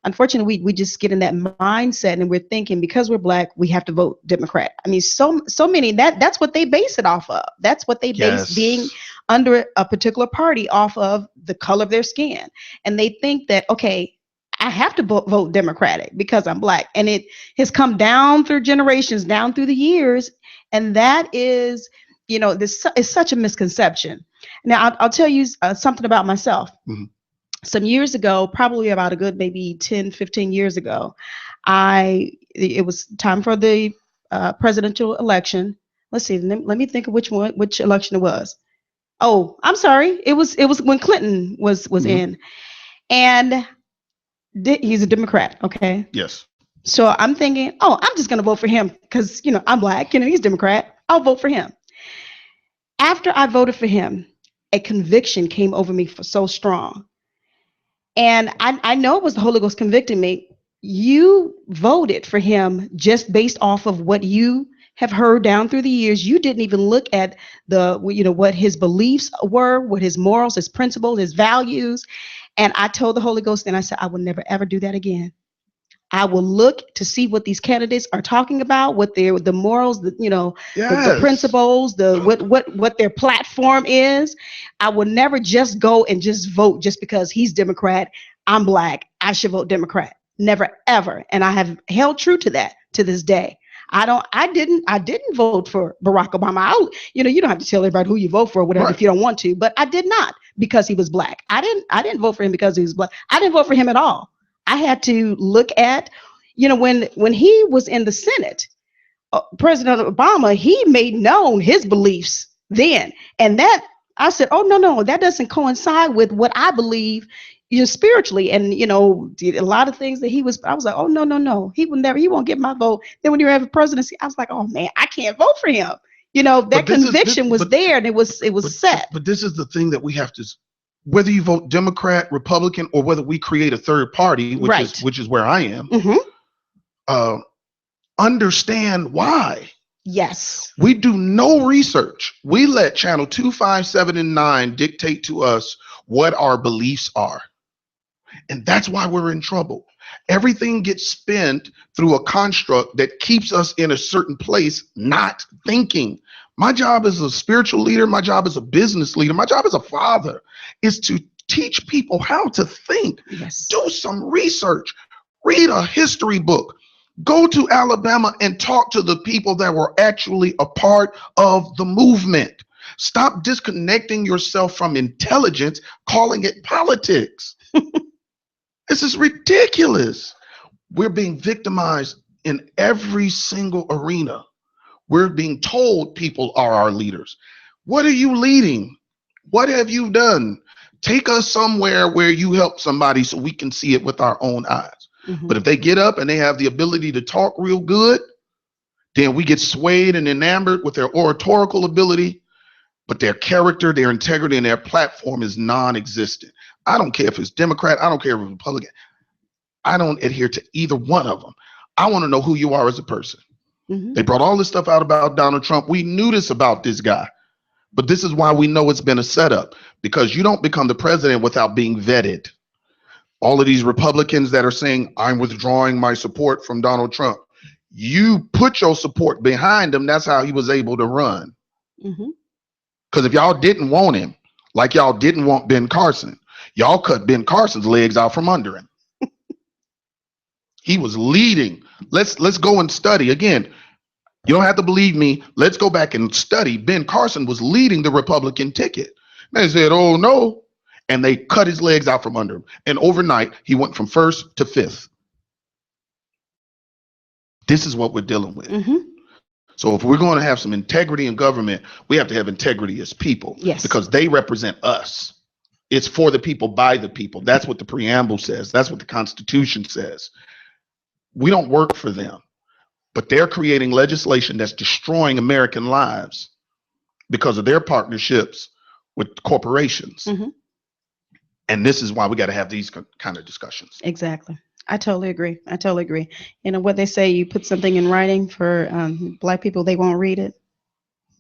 unfortunately, we just get in that mindset and we're thinking because we're black, we have to vote Democrat. I mean, so many, that's what they base it off of. That's what they base being under a particular party off of, the color of their skin. And they think that, okay, I have to vote Democratic because I'm black. And it has come down through generations, down through the years. And that is, this is such a misconception. Now, I'll tell you something about myself. Some years ago, probably about a good maybe 10, 15 years ago, it was time for the presidential election. Let's see, let me think of which election it was. Oh, I'm sorry. It was when Clinton was in, and he's a Democrat. Okay. Yes. So I'm thinking, I'm just going to vote for him because, I'm black, he's Democrat. I'll vote for him. After I voted for him, a conviction came over me so strong. And I know it was the Holy Ghost convicting me. you voted for him just based off of what you have heard down through the years. You didn't even look at what his beliefs were, what his morals, his principles, his values. And I told the Holy Ghost, and I said, I will never, ever do that again. I will look to see what these candidates are talking about, what the morals, the principles, what their platform is. I will never just go and just vote just because he's Democrat, I'm Black, I should vote Democrat. Never, ever. And I have held true to that to this day. I didn't vote for Barack Obama. You don't have to tell everybody who you vote for, whatever, if you don't want to, but I did not because he was Black. I didn't vote for him because he was Black. I didn't vote for him at all. I had to look at, when he was in the Senate, President Obama, he made known his beliefs then. And that I said, oh, no, that doesn't coincide with what I believe spiritually. And, a lot of things that I was like, oh, no, he won't get my vote. Then when you have a presidency, I was like, oh man, I can't vote for him. That conviction was there and it was set. But this is the thing that we have to, whether you vote Democrat, Republican, or whether we create a third party, which is where I am, understand why. Yes. We do no research. We let channel 2, 5, 7, and 9 dictate to us what our beliefs are. And that's why we're in trouble. Everything gets spent through a construct that keeps us in a certain place, not thinking. My job as a spiritual leader, my job as a business leader, my job as a father is to teach people how to think. Yes. Do some research, read a history book, go to Alabama and talk to the people that were actually a part of the movement. Stop disconnecting yourself from intelligence, calling it politics. This is ridiculous. We're being victimized in every single arena. We're being told people are our leaders. What are you leading? What have you done? Take us somewhere where you help somebody so we can see it with our own eyes. Mm-hmm. But if they get up and they have the ability to talk real good, then we get swayed and enamored with their oratorical ability, but their character, their integrity, and their platform is non-existent. I don't care if it's Democrat. I don't care if it's Republican. I don't adhere to either one of them. I want to know who you are as a person. Mm-hmm. They brought all this stuff out about Donald Trump. We knew this about this guy, but this is why we know it's been a setup, because you don't become the president without being vetted. All of these Republicans that are saying, I'm withdrawing my support from Donald Trump. You put your support behind him. That's how he was able to run. Mm-hmm. Because if y'all didn't want him, like y'all didn't want Ben Carson, y'all cut Ben Carson's legs out from under him. He was leading. Let's go and study. Again, you don't have to believe me. Let's go back and study. Ben Carson was leading the Republican ticket. They said, oh no. And they cut his legs out from under him. And overnight, he went from 1st to 5th. This is what we're dealing with. Mm-hmm. So if we're going to have some integrity in government, we have to have integrity as people. Yes. Because they represent us. It's for the people, by the people. That's what the preamble says. That's what the Constitution says. We don't work for them, but they're creating legislation that's destroying American lives because of their partnerships with corporations. Mm-hmm. And this is why we got to have these kind of discussions. Exactly. I totally agree. What they say, you put something in writing for Black people, they won't read it.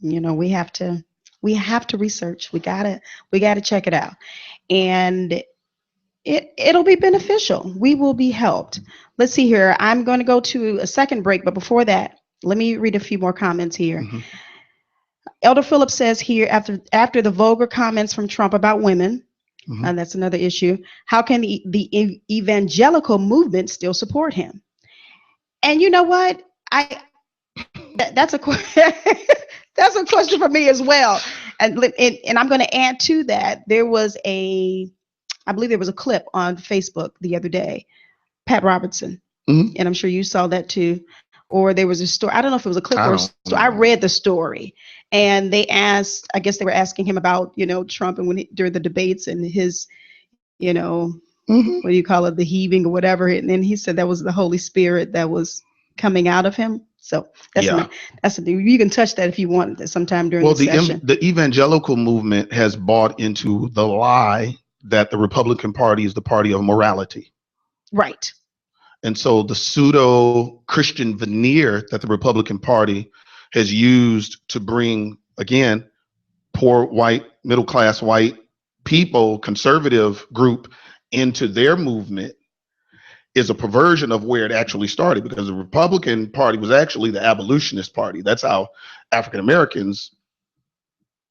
We have to research. We gotta check it out. And it'll be beneficial. We will be helped. Let's see here. I'm going to go to a second break, but before that, let me read a few more comments here. Mm-hmm. Elder Phillips says here, after the vulgar comments from Trump about women, mm-hmm. and that's another issue, how can the evangelical movement still support him? And you know what? That's a that's a question for me as well. And I'm going to add to that. I believe there was a clip on Facebook the other day, Pat Robertson, mm-hmm. and I'm sure you saw that too. Or there was a story. I don't know if it was a clip or a story. I read the story, and they were asking him about, Trump and during the debates and his, mm-hmm. what do you call it, the heaving or whatever. And then he said that was the Holy Spirit that was coming out of him. So you can touch that if you want sometime during the session. The evangelical movement has bought into the lie that the Republican Party is the party of morality. Right. And so the pseudo Christian veneer that the Republican Party has used to bring, again, poor white, middle class white people, conservative group into their movement is a perversion of where it actually started, because the Republican Party was actually the abolitionist party. That's how African Americans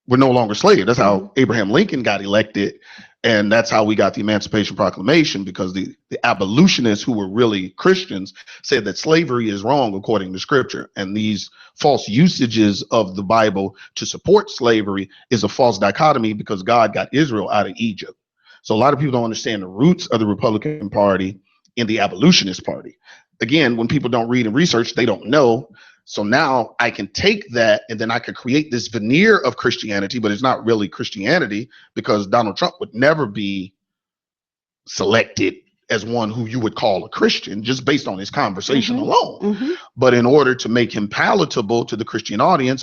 were no longer slaves. That's how Abraham Lincoln got elected. And that's how we got the Emancipation Proclamation, because the abolitionists, who were really Christians, said that slavery is wrong according to scripture. And these false usages of the Bible to support slavery is a false dichotomy, because God got Israel out of Egypt. So a lot of people don't understand the roots of the Republican Party in the abolitionist party. Again, when people don't read and research, they don't know. So now I can take that and then I could create this veneer of Christianity, but it's not really Christianity, because Donald Trump would never be selected as one who you would call a Christian just based on his conversation alone. But in order to make him palatable to the Christian audience,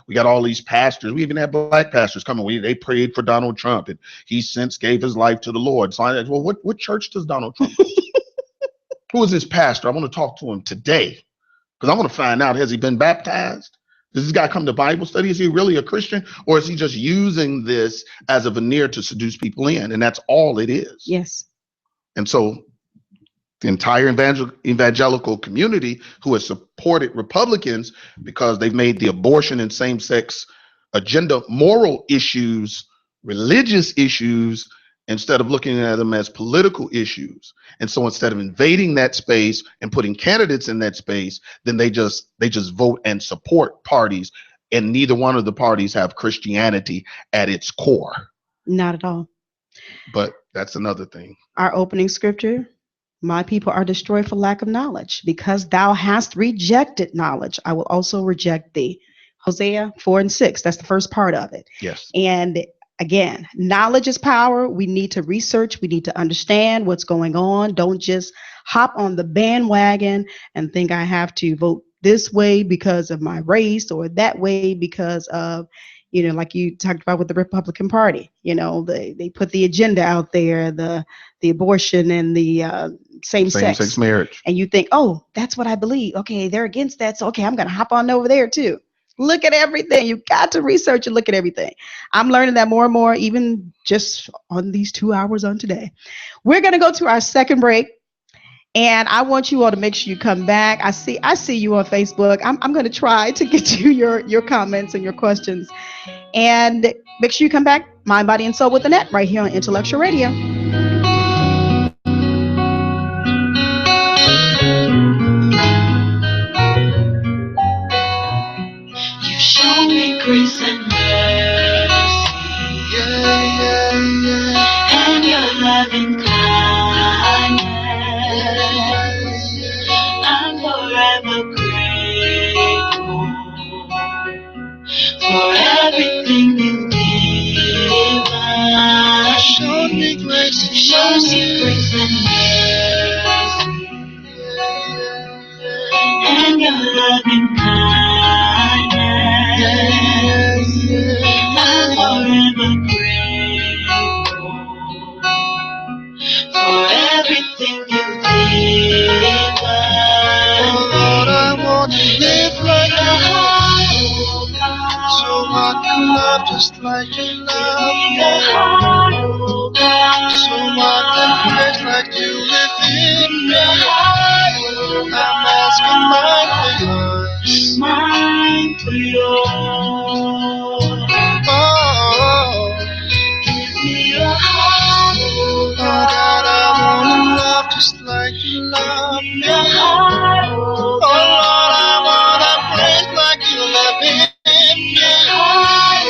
we got all these pastors. We even had black pastors coming. They prayed for Donald Trump, and he since gave his life to the Lord. So I said, well, what church does Donald Trump go to? Who is this pastor? I want to talk to him today, because I want to find out, has he been baptized? Does this guy come to Bible study? Is he really a Christian? Or is he just using this as a veneer to seduce people in? And that's all it is. Yes. And so the entire evangelical community, who has supported Republicans because they've made the abortion and same-sex agenda moral issues, religious issues, instead of looking at them as political issues. And so instead of invading that space and putting candidates in that space, then they just vote and support parties, and neither one of the parties have Christianity at its core. Not at all. But that's another thing. Our opening scripture, my people are destroyed for lack of knowledge. Because thou hast rejected knowledge, I will also reject thee. Hosea 4:6. That's the first part of it. Yes. And again, knowledge is power. We need to research. We need to understand what's going on. Don't just hop on the bandwagon and think I have to vote this way because of my race, or that way because of, like you talked about with the Republican Party. They put the agenda out there, the abortion and the same-sex marriage. And you think, oh, that's what I believe. Okay, they're against that. So, okay, I'm going to hop on over there too. Look at everything. You've got to research and look at everything. I'm learning that more and more, even just on these 2 hours on today. We're going to go to our second break, and I want you all to make sure you come back. I see you on Facebook. I'm going to try to get to your comments and your questions. And make sure you come back. Mind, Body, and Soul with Annette, right here on Intellectual Radio. Show me grace and mercy, and your loving kindness. I'm forever grateful for everything you've given. Show me grace and mercy, and your loving kindness. I'm forever grateful for everything you've given. Oh Lord, I want to live like you, so I can love just like you love me, so I can praise like you live in me. I'm asking mine for yours. Give me your heart, oh God, I wanna love just like you love me. Oh Lord, I wanna praise like you love in me.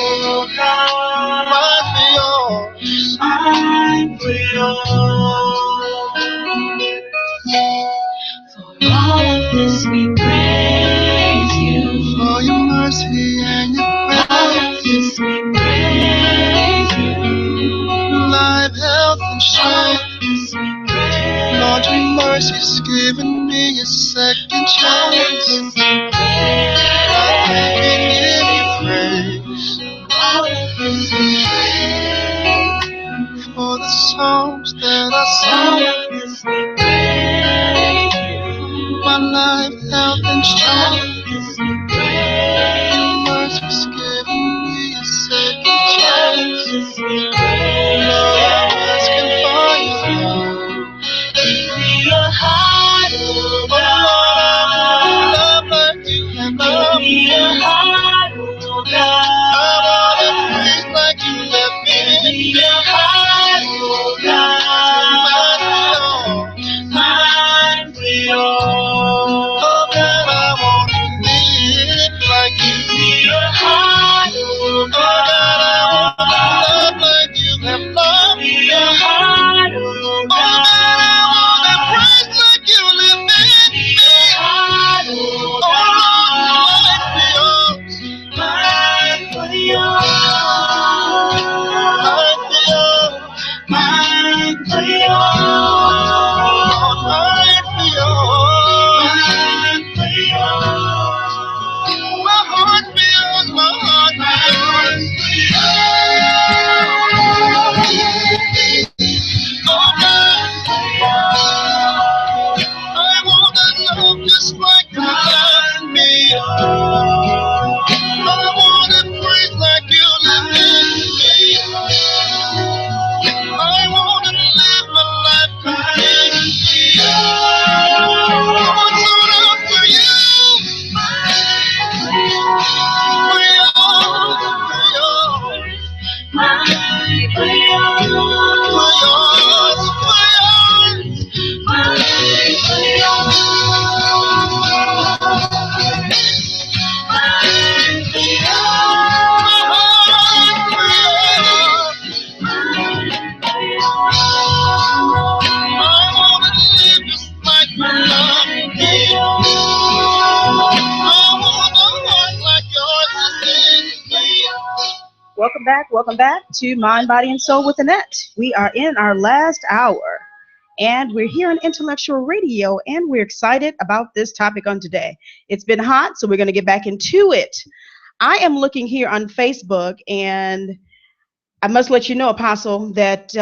Oh God, mine for yours. For all of this we praise you. For your mercy and your grace. All of this we praise you. Life, health, and strength. Lord, your mercy's given me a second chance. I can give you praise. All of this we praise. For the songs that I sing. All of this we praise. chance to pray. Much was given me a second chance to pray. Lord, I'm asking for you. Give me a heart, oh God. Love like you have loved me. Give me a heart, oh God. I wanna praise like you left me. Give me a heart, oh God. Mine for yours. Oh God, I wanna live like you. Give me a heart, oh God. I wanna love like you have loved me. Give me a heart, oh God. Praise like you live in me. Oh Lord, mine for yours. Mine for yours. Mine for yours. Mine for yours. Mine for yours. My heart for yours. My heart for yours. Oh God. I wanna love just like you love me. I wanna praise like you live in me. I wanna live my life completely. What's enough for you? For yours, for yours, for yours, for yours. Welcome back to Mind, Body, and Soul with Annette. We are in our last hour, and we're here on Intellectual Radio, and we're excited about this topic on today. It's been hot, so we're going to get back into it. I am looking here on Facebook, and I must let you know, Apostle, that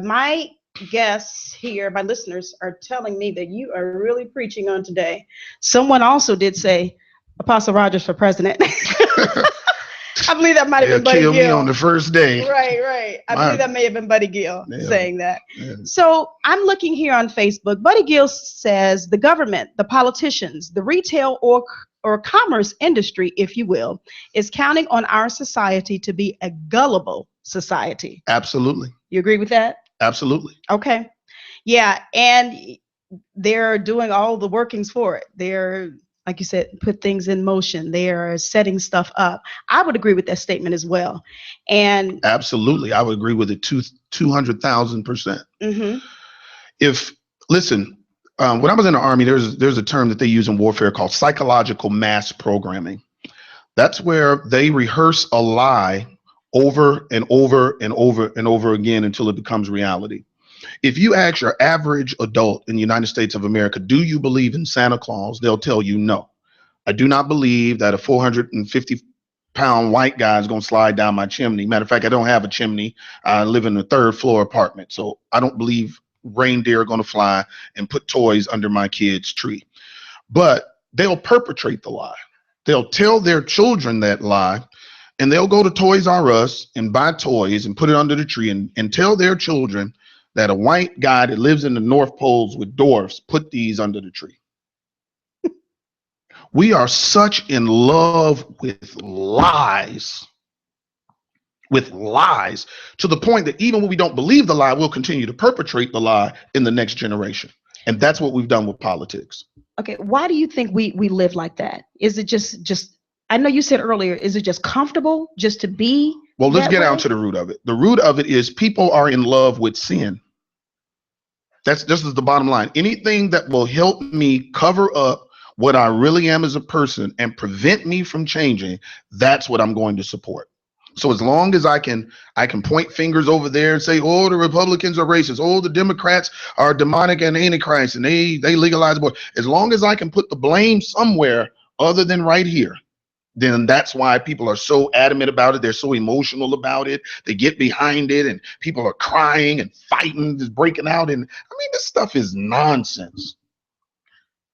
my guests here, my listeners, are telling me that you are really preaching on today. Someone also did say, Apostle Rogers for president. I believe that might have been Buddy Gill. Kill me on the first day. Right. I believe that may have been Buddy Gill saying that. Yeah. So I'm looking here on Facebook. Buddy Gill says the government, the politicians, the retail or commerce industry, if you will, is counting on our society to be a gullible society. Absolutely. You agree with that? Absolutely. Okay. Yeah. And they're doing all the workings for it. They're, like you said, put things in motion. They are setting stuff up. I would agree with that statement as well. And absolutely, I would agree with it 200,000%. Mm-hmm. Listen, when I was in the Army, there's a term that they use in warfare called psychological mass programming. That's where they rehearse a lie over and over and over and over again until it becomes reality. If you ask your average adult in the United States of America, do you believe in Santa Claus? They'll tell you no. I do not believe that a 450-pound white guy is going to slide down my chimney. Matter of fact, I don't have a chimney. I live in a third floor apartment. So I don't believe reindeer are going to fly and put toys under my kid's tree. But they'll perpetrate the lie. They'll tell their children that lie, and they'll go to Toys R Us and buy toys and put it under the tree and tell their children that a white guy that lives in the North Poles with dwarfs put these under the tree. We are such in love with lies to the point that even when we don't believe the lie, we'll continue to perpetrate the lie in the next generation. And that's what we've done with politics. Okay, why do you think we live like that? Is it just I know you said earlier, is it just comfortable just to be? Well, let's get down to the root of it. The root of it is people are in love with sin. This is the bottom line. Anything that will help me cover up what I really am as a person and prevent me from changing, that's what I'm going to support. So as long as I can point fingers over there and say, oh, the Republicans are racist. Oh, the Democrats are demonic and antichrist and they legalize abortion. As long as I can put the blame somewhere other than right here, then that's why people are so adamant about it. They're so emotional about it. They get behind it and people are crying and fighting, just breaking out. And I mean, this stuff is nonsense.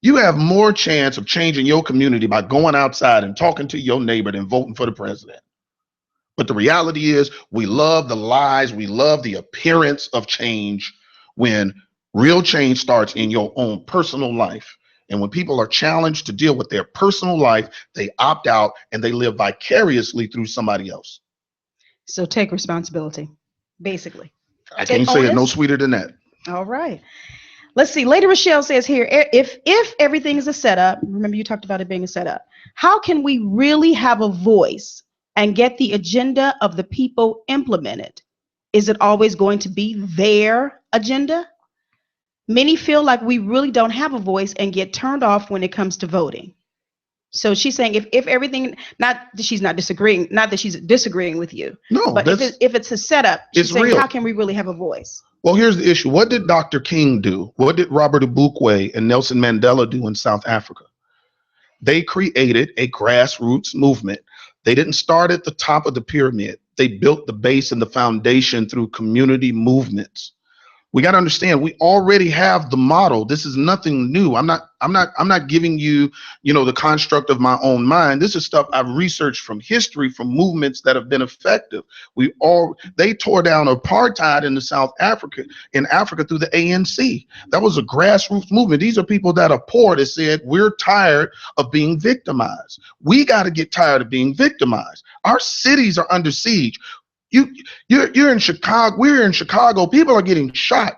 You have more chance of changing your community by going outside and talking to your neighbor than voting for the president. But the reality is we love the lies. We love the appearance of change when real change starts in your own personal life. And when people are challenged to deal with their personal life, they opt out and they live vicariously through somebody else. So take responsibility, basically. I can't say it no sweeter than that. All right. Let's see. Lady Rochelle says here, if everything is a setup, remember you talked about it being a setup, how can we really have a voice and get the agenda of the people implemented? Is it always going to be their agenda? Many feel like we really don't have a voice and get turned off when it comes to voting. So she's saying if everything, not that she's not disagreeing, not that she's disagreeing with you, no, but if it's a setup, she's saying, real. How can we really have a voice? Well, here's the issue. What did Dr. King do? What did Robert Ibukwe and Nelson Mandela do in South Africa? They created a grassroots movement. They didn't start at the top of the pyramid. They built the base and the foundation through community movements. We got to understand, we already have the model. This is nothing new. I'm not giving you, the construct of my own mind. This is stuff I've researched from history, from movements that have been effective. They tore down apartheid in Africa through the ANC. That was a grassroots movement. These are people that are poor that said, we're tired of being victimized. We got to get tired of being victimized. Our cities are under siege. You're in Chicago. We're in Chicago. People are getting shot.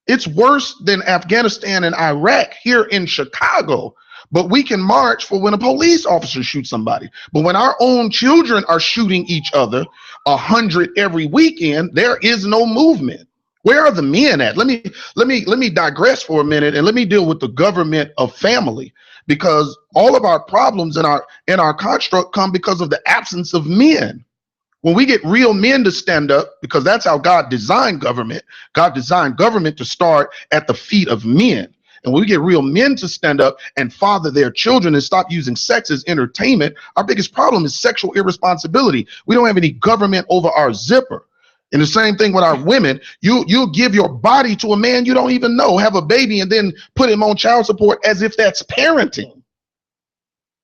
It's worse than Afghanistan and Iraq here in Chicago. But we can march for when a police officer shoots somebody. But when our own children are shooting each other 100 every weekend, there is no movement. Where are the men at? Let me digress for a minute and let me deal with the government of family, because all of our problems in our construct come because of the absence of men. When we get real men to stand up, because that's how God designed government. God designed government to start at the feet of men. And when we get real men to stand up and father their children and stop using sex as entertainment, our biggest problem is sexual irresponsibility. We don't have any government over our zipper. And the same thing with our women. You'll give your body to a man you don't even know, have a baby, and then put him on child support as if that's parenting.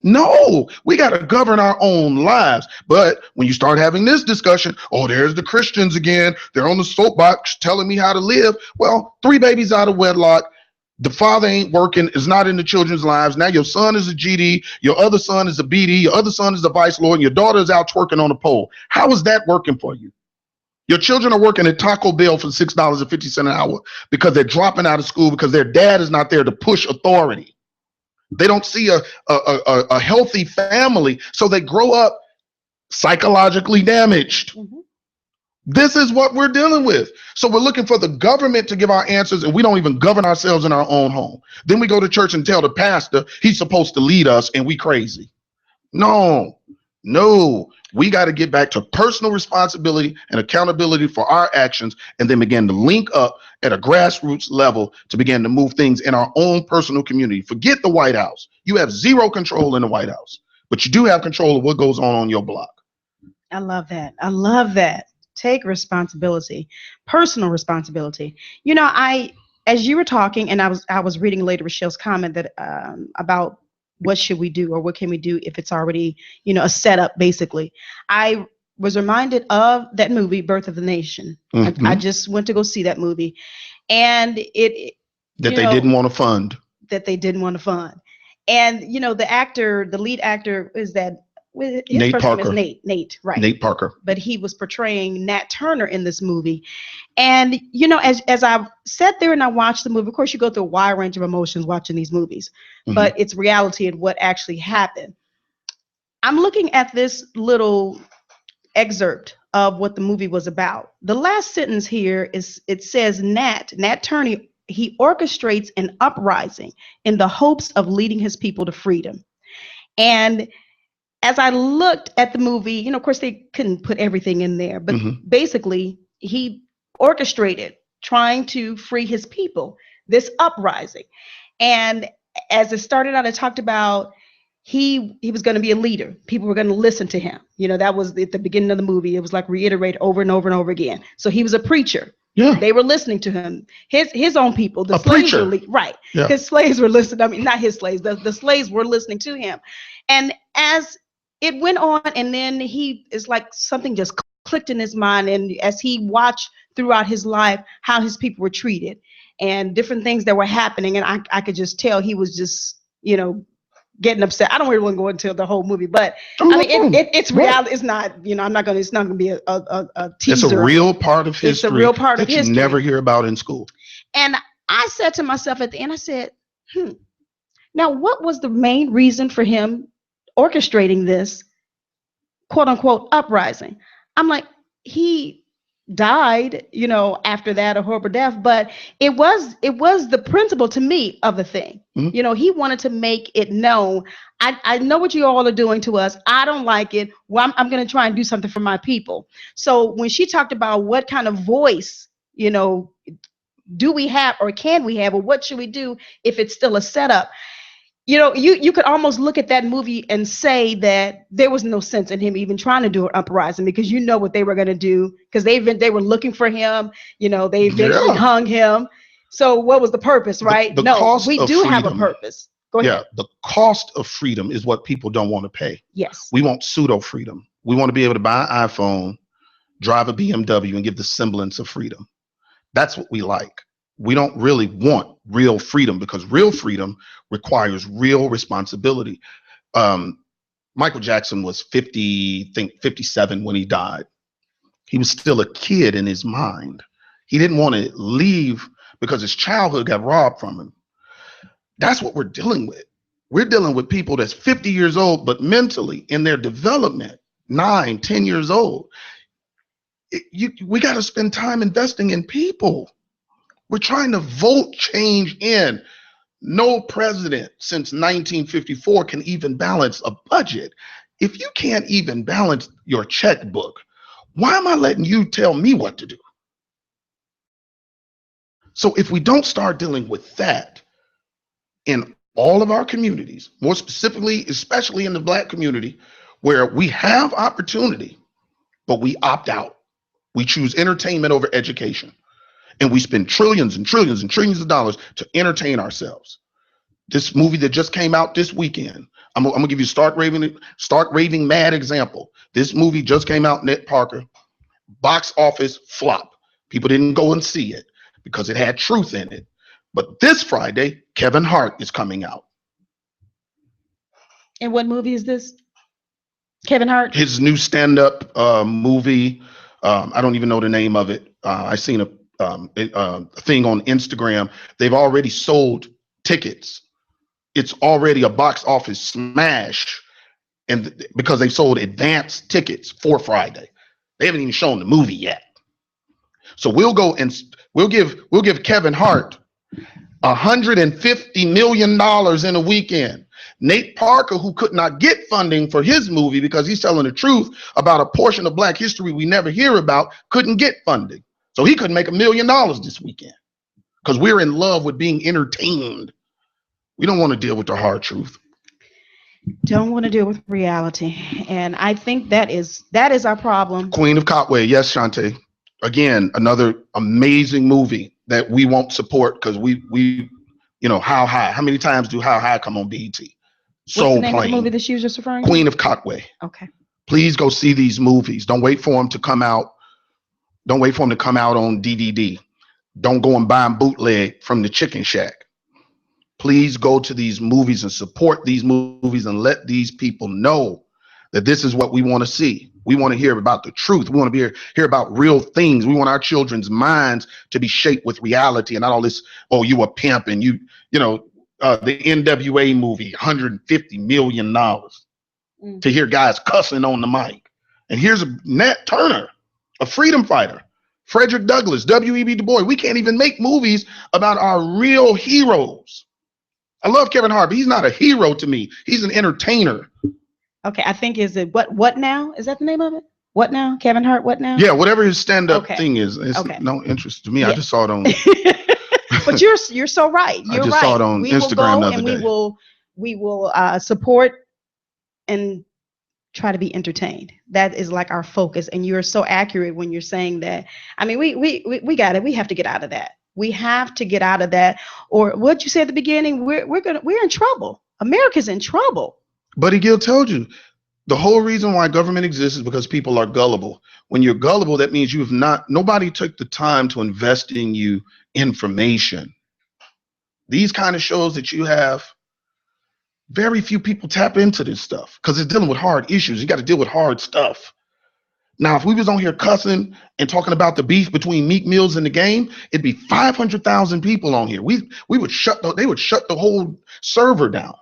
No, we got to govern our own lives. But when you start having this discussion, there's the Christians again. They're on the soapbox telling me how to live. Well, 3 babies out of wedlock. The father ain't working, is not in the children's lives. Now your son is a GD, your other son is a BD, your other son is a vice lord, and your daughter is out twerking on a pole. How is that working for you? Your children are working at Taco Bell for $6.50 an hour because they're dropping out of school because their dad is not there to push authority. They don't see a healthy family, so they grow up psychologically damaged. Mm-hmm. This is what we're dealing with. So we're looking for the government to give our answers, and we don't even govern ourselves in our own home. Then we go to church and tell the pastor he's supposed to lead us, and we crazy. No, we got to get back to personal responsibility and accountability for our actions, and then begin to link up at a grassroots level to begin to move things in our own personal community. Forget the White House. You have zero control in the White House, but you do have control of what goes on your block. I love that. Take responsibility, personal responsibility. As you were talking, and I was reading Lady Rochelle's comment that about what should we do or what can we do if it's already, a setup, basically. I was reminded of that movie, Birth of the Nation. Mm-hmm. I just went to go see that movie, and they didn't want to fund. And, the lead actor is that, his Nate first Parker. name is Nate, right? Nate Parker. But he was portraying Nat Turner in this movie. And, as I sat there and I watched the movie, of course, you go through a wide range of emotions watching these movies, mm-hmm. but it's reality and what actually happened. I'm looking at this little excerpt of what the movie was about. The last sentence here it says Nat Turner, he orchestrates an uprising in the hopes of leading his people to freedom. And as I looked at the movie, of course, they couldn't put everything in there, but mm-hmm. basically he orchestrated trying to free his people, this uprising. And as it started out, I talked about he was going to be a leader. People were going to listen to him. That was at the beginning of the movie. It was like reiterate over and over and over again. So he was a preacher. Yeah. They were listening to him. His own people, the A slaves preacher. were right. Yeah. His slaves were listening. I mean, not his slaves. The slaves were listening to him. And as it went on, and then he is like something just clicked in his mind. And as he watched throughout his life how his people were treated and different things that were happening, and I could just tell he was just, getting upset. I don't really want to go into the whole movie, but I mean, it's reality. It's not, I'm not going to, it's not going to be a teaser. It's a real part of history. It's a real part of that you history. never hear about in school. And I said to myself at the end, I said, now what was the main reason for him orchestrating this quote unquote uprising? I'm like, he died, after that, a horrible death, but it was the principle to me of the thing. Mm-hmm. He wanted to make it known, I know what you all are doing to us. I don't like it. Well, I'm going to try and do something for my people. So when she talked about what kind of voice, do we have, or can we have, or what should we do if it's still a setup? You could almost look at that movie and say that there was no sense in him even trying to do an uprising, because what they were going to do, because they were looking for him. They eventually hung him. So what was the purpose, right? No, we do have a purpose. Go ahead. Yeah, the cost of freedom is what people don't want to pay. Yes. We want pseudo freedom. We want to be able to buy an iPhone, drive a BMW, and give the semblance of freedom. That's what we like. We don't really want real freedom, because real freedom requires real responsibility. Michael Jackson was 57 when he died. He was still a kid in his mind. He didn't want to leave because his childhood got robbed from him. That's what we're dealing with. We're dealing with people that's 50 years old, but mentally in their development, 9, 10 years old. We got to spend time investing in people. We're trying to vote change in. No president since 1954 can even balance a budget. If you can't even balance your checkbook, why am I letting you tell me what to do? So if we don't start dealing with that in all of our communities, more specifically, especially in the Black community, where we have opportunity, but we opt out. We choose entertainment over education. And we spend trillions and trillions and trillions of dollars to entertain ourselves. This movie that just came out this weekend, I'm gonna give you a stark raving mad example. This movie just came out, Annette Parker, box office flop. People didn't go and see it because it had truth in it. But this Friday, Kevin Hart is coming out. And what movie is this? Kevin Hart? His new stand-up movie. I don't even know the name of it. I seen a thing on Instagram. They've already sold tickets. It's already a box office smash, and because they sold advance tickets for Friday. They haven't even shown the movie yet. So we'll go and we'll give Kevin Hart $150 million in a weekend. Nate Parker, who could not get funding for his movie because he's telling the truth about a portion of Black history we never hear about, couldn't get funding. So he couldn't make $1 million this weekend because we're in love with being entertained. We don't want to deal with the hard truth. Don't want to deal with reality. And I think that is our problem. Queen of Cotway. Yes, Shantae. Again, another amazing movie that we won't support because we How High. How many times do How High come on BET? So What's the name plain. of the movie that she was just referring to? Queen of Cotway. Okay. Please go see these movies. Don't wait for them to come out. Don't wait for them to come out on DVD. Don't go and buy them bootleg from the Chicken Shack. Please go to these movies and support these movies and let these people know that this is what we want to see. We want to hear about the truth. We want to hear about real things. We want our children's minds to be shaped with reality and not all this, oh, you a pimp and the NWA movie, $150 million to hear guys cussing on the mic. And here's Nat Turner, a freedom fighter. Frederick Douglass, W.E.B. Du Bois. We can't even make movies about our real heroes. I love Kevin Hart, but he's not a hero to me. He's an entertainer. Okay, I think is it What Now? Is that the name of it? What Now? Kevin Hart, What Now? Yeah, whatever his stand-up thing is. It's no interest to me. Yeah. I just saw it on. But you're so right. You're I just right. saw it on Instagram the other day. We will support and try to be entertained. That is like our focus. And you're so accurate when you're saying that. I mean, we got it. We have to get out of that. We have to get out of that. Or what you said at the beginning, we're in trouble. America's in trouble. Buddy Gill told you the whole reason why government exists is because people are gullible. When you're gullible, that means nobody took the time to invest in you information. These kind of shows that you have, very few people tap into this stuff because it's dealing with hard issues. You got to deal with hard stuff. Now, if we was on here cussing and talking about the beef between Meek Mills and the Game, it'd be 500,000 people on here. They would shut the whole server down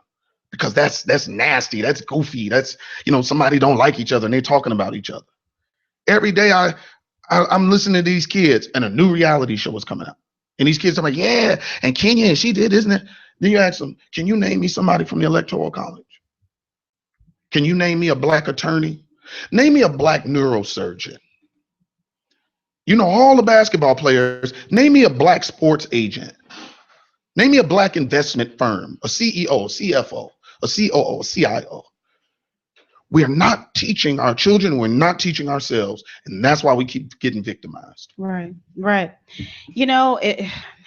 because that's nasty. That's goofy. That's, somebody don't like each other and they're talking about each other. Every day I'm listening to these kids and a new reality show is coming out. And these kids are like, yeah, and Kenya, and she did, isn't it? Then you ask them, can you name me somebody from the Electoral College? Can you name me a black attorney? Name me a black neurosurgeon. All the basketball players. Name me a black sports agent. Name me a black investment firm, a CEO, a CFO, a COO, a CIO. We're not teaching our children. We're not teaching ourselves. And that's why we keep getting victimized. Right.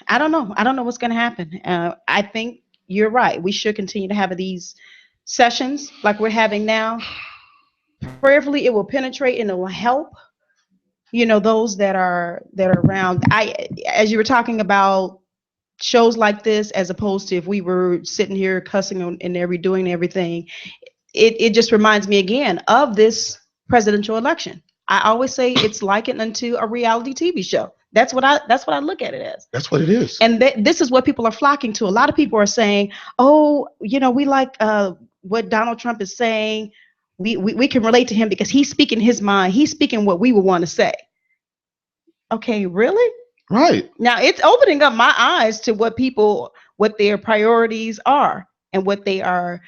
I don't know. I don't know what's going to happen. I think you're right. We should continue to have these sessions like we're having now. Prayerfully, it will penetrate and it will help, those that are around. As you were talking about shows like this, as opposed to if we were sitting here cussing and doing everything, it just reminds me again of this presidential election. I always say it's likened unto a reality TV show. That's what I look at it as. That's what it is. And this is what people are flocking to. A lot of people are saying, oh, we like what Donald Trump is saying. We can relate to him because he's speaking his mind. He's speaking what we would want to say. Okay, really? Right. Now it's opening up my eyes to what their priorities are and what they are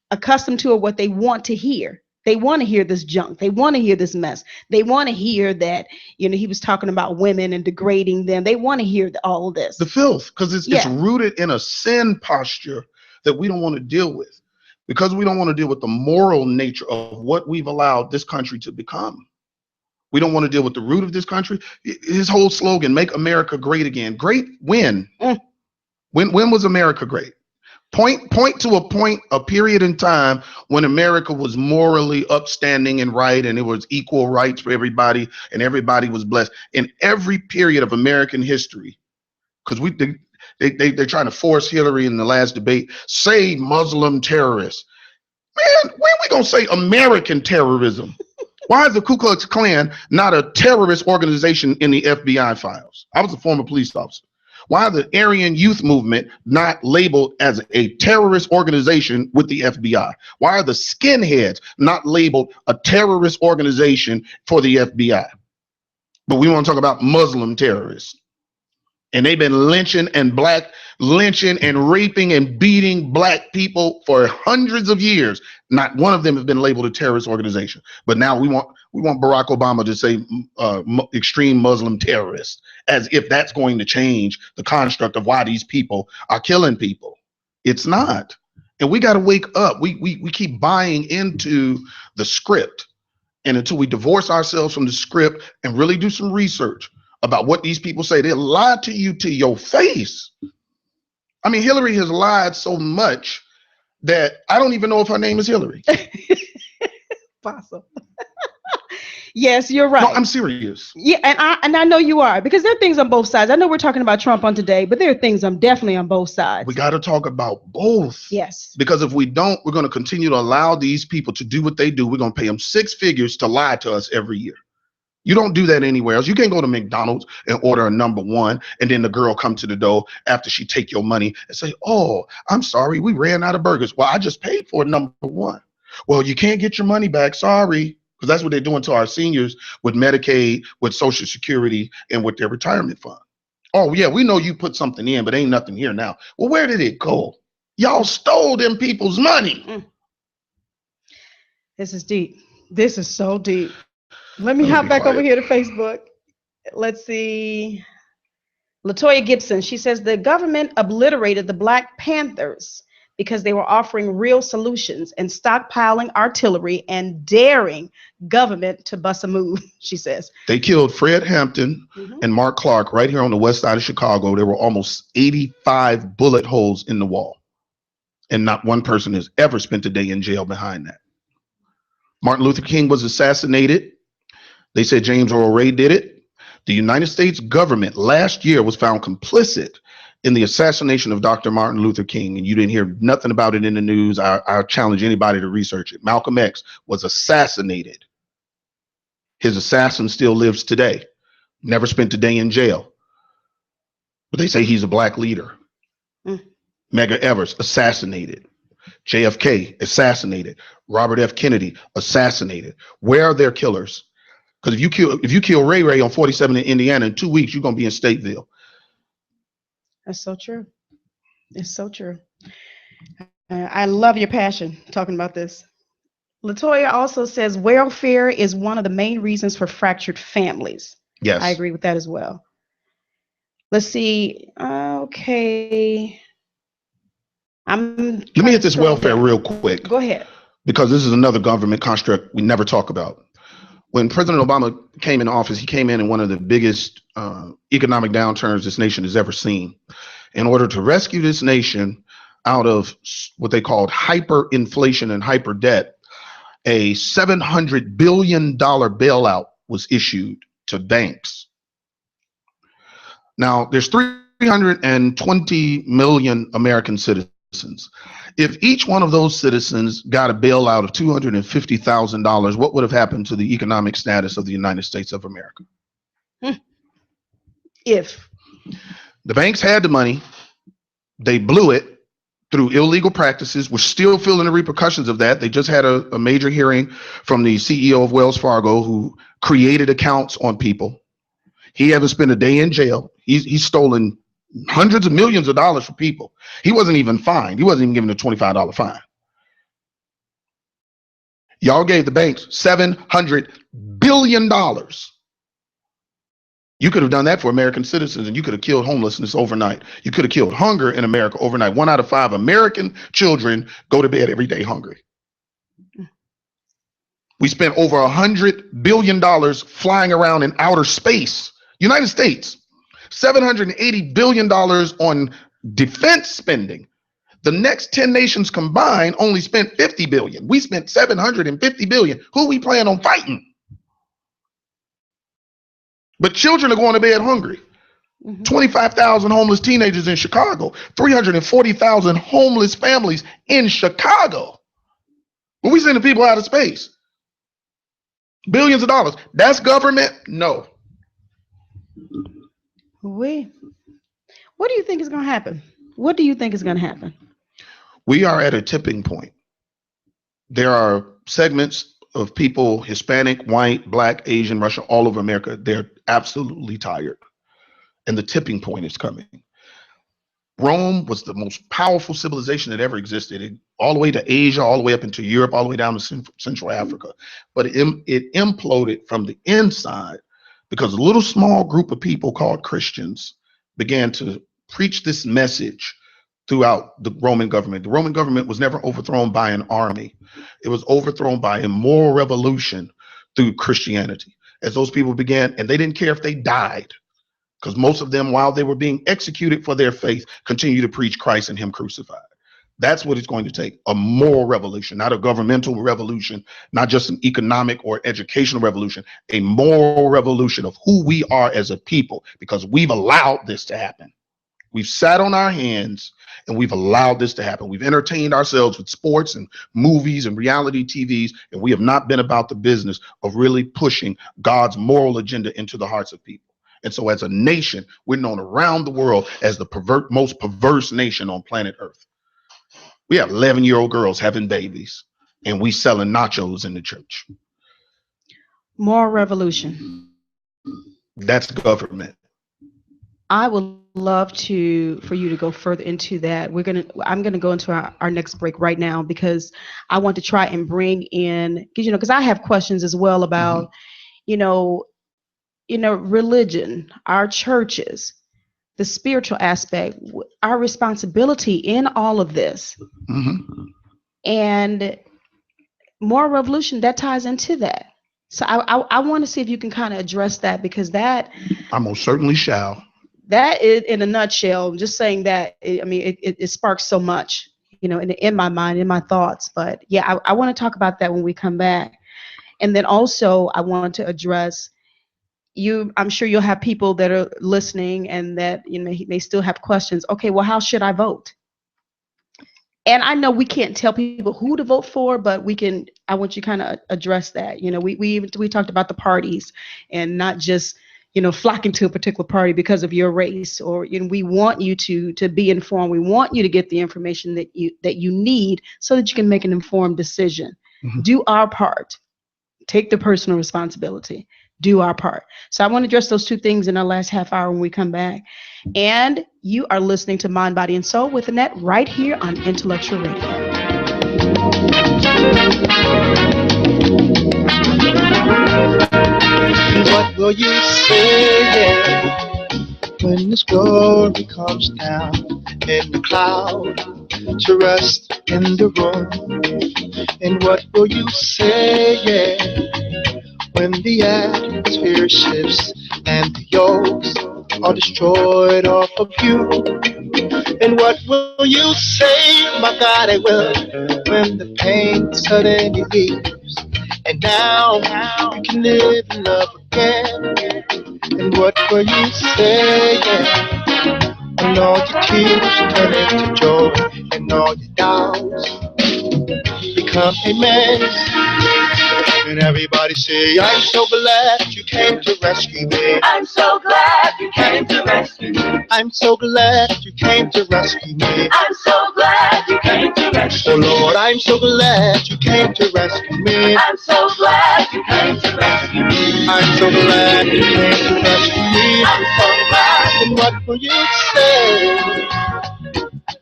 accustomed to or what they want to hear. They want to hear this junk. They want to hear this mess. They want to hear that, he was talking about women and degrading them. They want to hear all this. The filth, because it's rooted in a sin posture that we don't want to deal with, because we don't want to deal with the moral nature of what we've allowed this country to become. We don't want to deal with the root of this country. His whole slogan, make America great again. Great when? When was America great? Point to a period in time when America was morally upstanding and right, and it was equal rights for everybody, and everybody was blessed. In every period of American history, because they're trying to force Hillary in the last debate, say Muslim terrorists. Man, when are we gonna say American terrorism? Why is the Ku Klux Klan not a terrorist organization in the FBI files? I was a former police officer. Why the Aryan Youth Movement not labeled as a terrorist organization with the FBI? Why are the skinheads not labeled a terrorist organization for the FBI? But we want to talk about Muslim terrorists. And they've been lynching and raping and beating black people for hundreds of years. Not one of them has been labeled a terrorist organization. But now we want Barack Obama to say extreme Muslim terrorists, as if that's going to change the construct of why these people are killing people. It's not. And we got to wake up. We keep buying into the script. And until we divorce ourselves from the script and really do some research about what these people say, they lie to you to your face. I mean, Hillary has lied so much that I don't even know if her name is Hillary. Possible. Yes, you're right. No, I'm serious. Yeah, and I know you are, because there are things on both sides. I know we're talking about Trump on today, but there are things I'm definitely on both sides. We got to talk about both. Yes. Because if we don't, we're going to continue to allow these people to do what they do. We're going to pay them six figures to lie to us every year. You don't do that anywhere else. You can't go to McDonald's and order a number one, and then the girl come to the door after she take your money and say, oh, I'm sorry, we ran out of burgers. Well, I just paid for number one. Well, you can't get your money back. Sorry. Because that's what they're doing to our seniors with Medicaid, with Social Security, and with their retirement fund. Oh, yeah, we know you put something in, but ain't nothing here now. Well, where did it go? Y'all stole them people's money. This is deep. This is so deep. Let me hop back over here to Facebook. Let's see. Latoya Gibson, she says the government obliterated the Black Panthers. because they were offering real solutions and stockpiling artillery and daring government to bust a move, she says. They killed Fred Hampton and Mark Clark right here on the west side of Chicago. There were almost 85 bullet holes in the wall. And not one person has ever spent a day in jail behind that. Martin Luther King was assassinated. They said James Earl Ray did it. The United States government last year was found complicit in the assassination of Dr. Martin Luther King, and you didn't hear nothing about it in the news. I challenge anybody to research it. Malcolm X was assassinated. His assassin still lives today. Never spent a day in jail. But they say he's a black leader. Medgar Evers, assassinated. JFK, assassinated. Robert F. Kennedy, assassinated. Where are their killers? Because if you kill Ray Ray on 47 in Indiana, in 2 weeks, you're going to be in Stateville. That's so true. It's so true. I love your passion talking about this. Latoya also says welfare is one of the main reasons for fractured families. Yes. I agree with that as well. Let's see. Okay. Let me hit this welfare real quick. Go ahead. Because this is another government construct we never talk about. When President Obama came in office, he came in one of the biggest economic downturns this nation has ever seen. In order to rescue this nation out of what they called hyperinflation and hyper debt, a $700 billion bailout was issued to banks. Now, there's 320 million American citizens. If each one of those citizens got a bailout of $250,000, what would have happened to the economic status of the United States of America? If the banks had the money, they blew it through illegal practices. We're still feeling the repercussions of that. They just had a major hearing from the CEO of Wells Fargo, who created accounts on people. He hasn't spent a day in jail. He's stolen hundreds of millions of dollars from people. He wasn't even fined. He wasn't even given a $25 fine. Y'all gave the banks $700 billion. You could have done that for American citizens, and you could have killed homelessness overnight. You could have killed hunger in America overnight. 1 out of 5 American children go to bed every day hungry. We spent over $100 billion flying around in outer space. United States, $780 billion on defense spending. The next 10 nations combined only spent $50 billion. We spent $750 billion. Who we plan on fighting? But children are going to bed hungry. 25,000 homeless teenagers in Chicago, 340,000 homeless families in Chicago. But we sending people out of space. Billions of dollars. That's government? No. What do you think is going to happen? What do you think is going to happen? We are at a tipping point. There are segments of people, Hispanic, white, black, Asian, Russian, all over America. They're absolutely tired. And the tipping point is coming. Rome was the most powerful civilization that ever existed, all the way to Asia, all the way up into Europe, all the way down to Central Africa. But it imploded from the inside because a little small group of people called Christians began to preach this message throughout the Roman government. The Roman government was never overthrown by an army. It was overthrown by a moral revolution through Christianity. As those people began, and they didn't care if they died, because most of them, while they were being executed for their faith, continue to preach Christ and him crucified. That's what it's going to take, a moral revolution, not a governmental revolution, not just an economic or educational revolution, a moral revolution of who we are as a people, because we've allowed this to happen. We've sat on our hands and we've allowed this to happen. We've entertained ourselves with sports and movies and reality TVs, and we have not been about the business of really pushing God's moral agenda into the hearts of people. And so as a nation, we're known around the world as the most perverse nation on planet Earth. We have 11-year-old girls having babies, and we selling nachos in the church. Moral revolution. That's government. I would love for you to go further into that. I'm gonna go into our next break right now, because I want to try and bring in, because I have questions as well about, religion, our churches. the spiritual aspect, our responsibility in all of this. Mm-hmm. And moral revolution, that ties into that. So I want to see if you can kind of address that, because that I most certainly shall. That is, in a nutshell, just saying that, it sparks so much, in my mind, in my thoughts. But yeah, I want to talk about that when we come back. And then also I want to address you. I'm sure you'll have people that are listening and that, they still have questions. Okay, well, how should I vote? And I know we can't tell people who to vote for, but I want you to kind of address that. We talked about the parties and not just, flocking to a particular party because of your race, or, we want you to be informed. We want you to get the information that you need so that you can make an informed decision. Mm-hmm. Do our part. Take the personal responsibility. Do our part. So I want to address those two things in our last half hour when we come back. And you are listening to Mind, Body, and Soul with Annette right here on Intellectual Radio. What will you say when this glory comes down in the cloud to rest in the room? And what will you say when the atmosphere shifts and the yokes are destroyed off of you? And what will you say, my God, I will, when the pain suddenly leaves and now you can live in love again? And what will you say when all your tears turn into joy and all your doubts become amens? And everybody say, I'm so glad you came to rescue me. I'm so glad you came to rescue me. I'm so glad you came to rescue me. I'm so glad you came to rescue Oh me. Lord, I'm so glad you came to rescue me. I'm so glad you came to rescue me. I'm so glad you came to rescue me. I'm so glad. And what will you say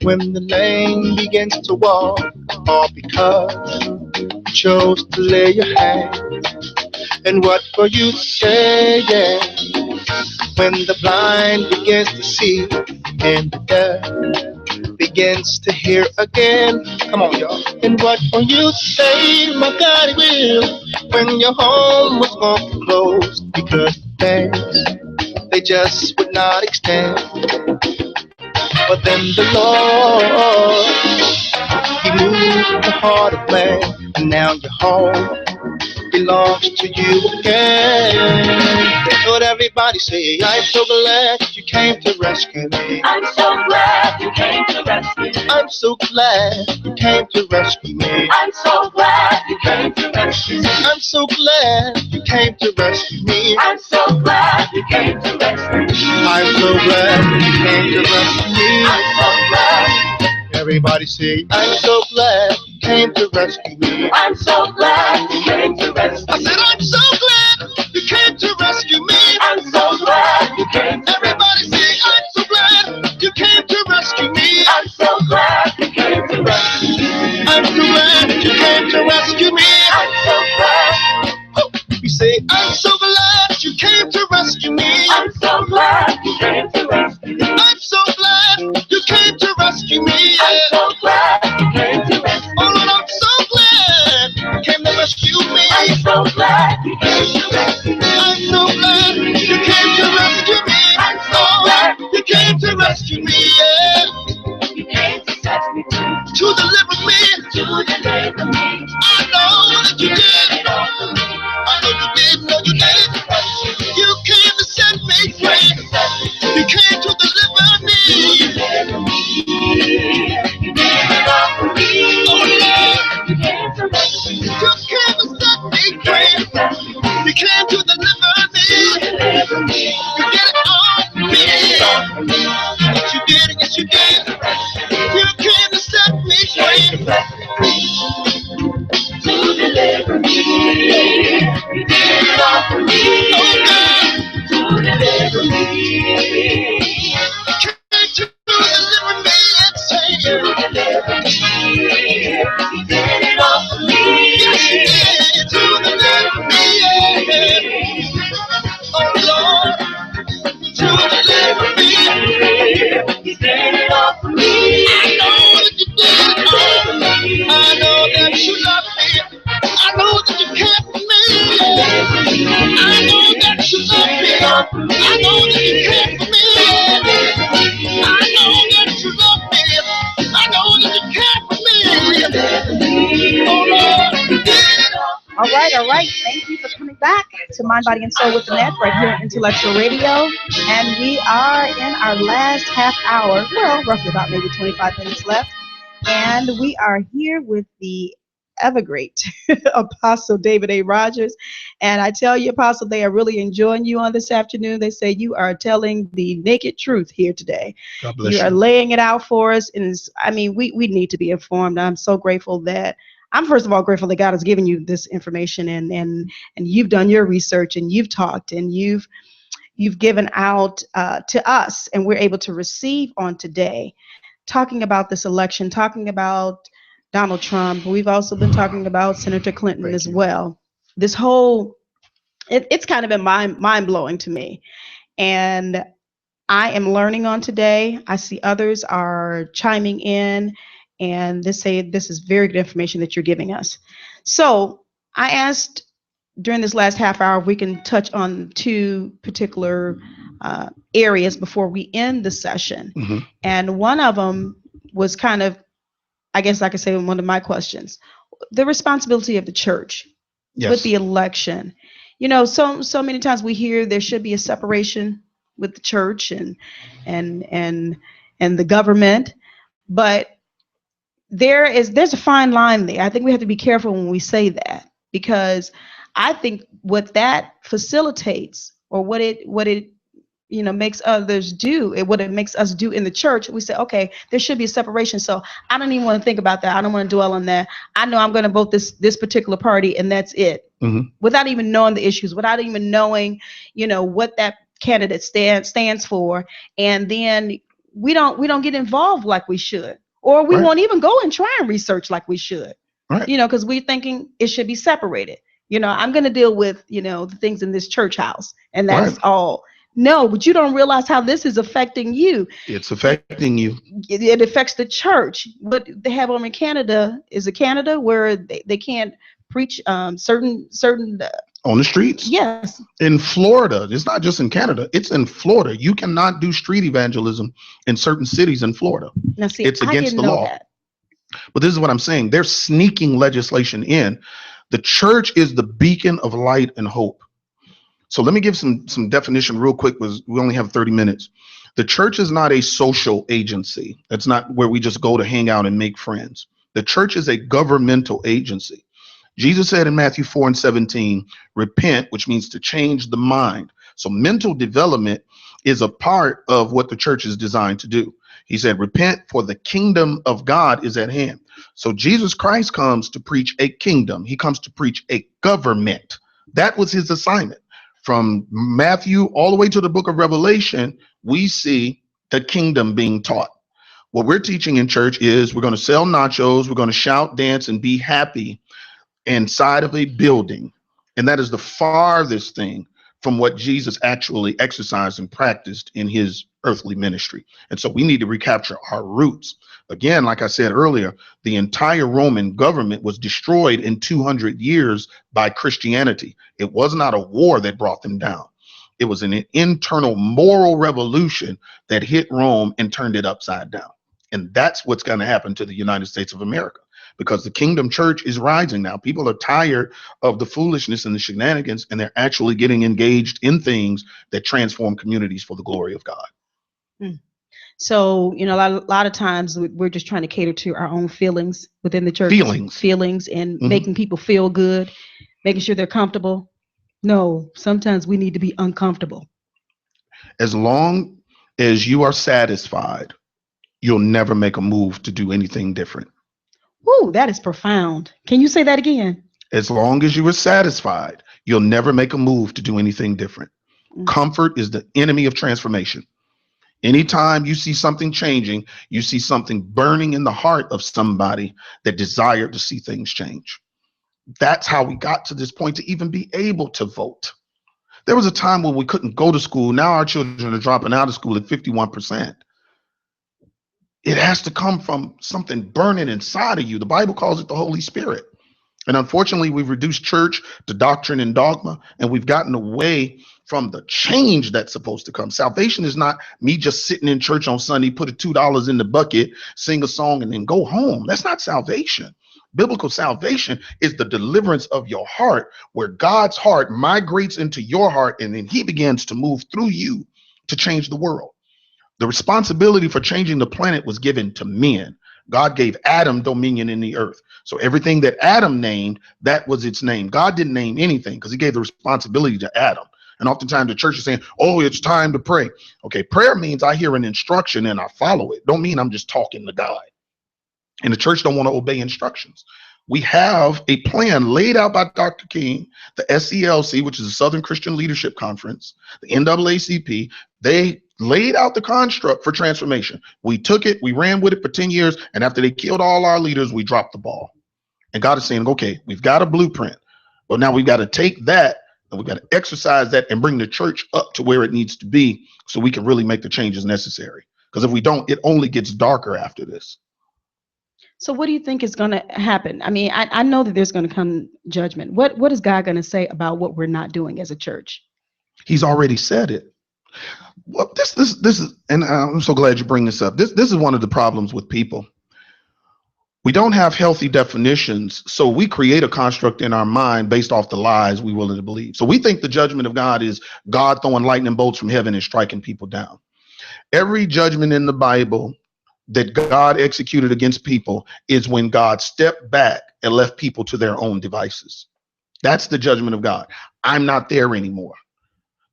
when the lame begins to walk, all because you chose to lay your hand? And what will you say when the blind begins to see and the deaf begins to hear again? Come on, y'all. And what will you say, my God, it will, when your home was going to close because things, they just would not extend? But then the Lord, He moved the heart of man, and now your home belongs to you again. But everybody say, I'm so glad you came to rescue me. I'm so glad you came to rescue me. I'm so glad you came to rescue me. I'm so glad you came to rescue me. I'm so glad you came to rescue me. I'm so glad you came to rescue me. I'm so glad you came to rescue me. I'm so glad. Everybody say, I'm so glad you came to rescue me. I'm so glad you came to rescue I me. said, I'm so glad you came to rescue me. I'm so glad you came to rescue Everybody me. say, I'm so glad you came to rescue me. I'm so glad you came to rescue me. I'm so glad you came to rescue me. I'm so glad. We say, I'm so glad you came to rescue me. I'm so glad you came to rescue me. I'm so glad you came to rescue me. I'm so glad you came to rescue me. Oh Lord, I'm so glad you came to rescue me. I'm so glad you came to rescue me. I'm so glad you came to rescue me. I'm so glad you came to rescue me. Yeah. you came to set me free. To deliver me. To deliver me. I know that you did. It all for me. I know you did. Know you did. You came to set me free. You came to deliver me. Deliver me. You did it all for me. Oh Lord, You came to rescue me. you came to set me free. You came to deliver me. Deliver me. You did it all for me. Yes, you did. Yes, you did. You came to set me free. To deliver me. You did it all for I know that you care for me. I know that you love me. I know that you care for me. Oh Lord. All right. Thank you for coming back to Mind, Body, and Soul with Annette right here on Intellectual Radio. And we are in our last half hour, well, roughly about maybe 25 minutes left. And we are here with the ever great Apostle David A. Rogers. And I tell you, Apostle, they are really enjoying you on this afternoon. They say you are telling the naked truth here today. God bless You are laying it out for us. And we need to be informed. I'm so grateful that I'm first of all grateful that God has given you this information and you've done your research and you've talked and you've given out to us, and we're able to receive on today, talking about this election, talking about Donald Trump. We've also been talking about Senator Clinton as well. This whole, it's kind of been mind blowing to me. And I am learning on today. I see others are chiming in and they say this is very good information that you're giving us. So I asked during this last half hour if we can touch on two particular areas before we end the session. Mm-hmm. And one of them was kind of, I guess I could say, one of my questions, the responsibility of the church with the election. You know, so many times we hear there should be a separation with the church and the government, but there's a fine line there. I think we have to be careful when we say that, because I think what that facilitates, or what it makes others do, what it makes us do in the church, we say, okay, there should be a separation. So I don't even want to think about that. I don't want to dwell on that. I know I'm going to vote this particular party, and that's it. Mm-hmm. Without even knowing the issues, without even knowing, what that candidate stands for, and then we don't get involved like we should, or we won't even go and try and research like we should. Right. Because we're thinking it should be separated. I'm going to deal with, the things in this church house, and that's all. No, but you don't realize how this is affecting you. It's affecting you. It affects the church. What they have over in Canada is Canada where they can't preach certain on the streets. Yes. In Florida, it's not just in Canada. It's in Florida. You cannot do street evangelism in certain cities in Florida. Now, see, it's against the law. That. But this is what I'm saying. They're sneaking legislation in. The church is the beacon of light and hope. So let me give some definition real quick, because we only have 30 minutes. The church is not a social agency. That's not where we just go to hang out and make friends. The church is a governmental agency. Jesus said in Matthew 4:17, repent, which means to change the mind. So mental development is a part of what the church is designed to do. He said, repent, for the kingdom of God is at hand. So Jesus Christ comes to preach a kingdom. He comes to preach a government. That was his assignment. From Matthew all the way to the book of Revelation, we see the kingdom being taught. What we're teaching in church is we're going to sell nachos, we're going to shout, dance, and be happy inside of a building. And that is the farthest thing from what Jesus actually exercised and practiced in his earthly ministry. And so we need to recapture our roots. Again, like I said earlier, the entire Roman government was destroyed in 200 years by Christianity. It was not a war that brought them down. It was an internal moral revolution that hit Rome and turned it upside down. And that's what's going to happen to the United States of America, because the kingdom church is rising now. People are tired of the foolishness and the shenanigans, and they're actually getting engaged in things that transform communities for the glory of God. So, a lot of times we're just trying to cater to our own feelings within the church. Feelings and making people feel good, making sure they're comfortable. No, sometimes we need to be uncomfortable. As long as you are satisfied, you'll never make a move to do anything different. Ooh, that is profound. Can you say that again? As long as you are satisfied, you'll never make a move to do anything different. Comfort is the enemy of transformation. Anytime you see something changing, you see something burning in the heart of somebody that desired to see things change. That's how we got to this point to even be able to vote. There was a time when we couldn't go to school. Now our children are dropping out of school at 51%. It has to come from something burning inside of you. The Bible calls it the Holy Spirit. And unfortunately, we've reduced church to doctrine and dogma, and we've gotten away from the change that's supposed to come. Salvation is not me just sitting in church on Sunday, put a $2 in the bucket, sing a song, and then go home. That's not salvation. Biblical salvation is the deliverance of your heart, where God's heart migrates into your heart, and then he begins to move through you to change the world. The responsibility for changing the planet was given to men. God gave Adam dominion in the earth. So everything that Adam named, that was its name. God didn't name anything because he gave the responsibility to Adam. And oftentimes the church is saying, oh, it's time to pray. Okay, prayer means I hear an instruction and I follow it. Don't mean I'm just talking to God. And the church don't want to obey instructions. We have a plan laid out by Dr. King, the SCLC, which is the Southern Christian Leadership Conference, the NAACP. They laid out the construct for transformation. We took it, we ran with it for 10 years, and after they killed all our leaders, we dropped the ball. And God is saying, okay, we've got a blueprint, but now we've got to take that and we've got to exercise that and bring the church up to where it needs to be so we can really make the changes necessary. Because if we don't, it only gets darker after this. So what do you think is going to happen? I mean, I know that there's going to come judgment. What is God going to say about what we're not doing as a church? He's already said it. Well, this is, and I'm so glad you bring this up. This is one of the problems with people. We don't have healthy definitions, so we create a construct in our mind based off the lies we're willing to believe. So we think the judgment of God is God throwing lightning bolts from heaven and striking people down. Every judgment in the Bible that God executed against people is when God stepped back and left people to their own devices. That's the judgment of God. I'm not there anymore.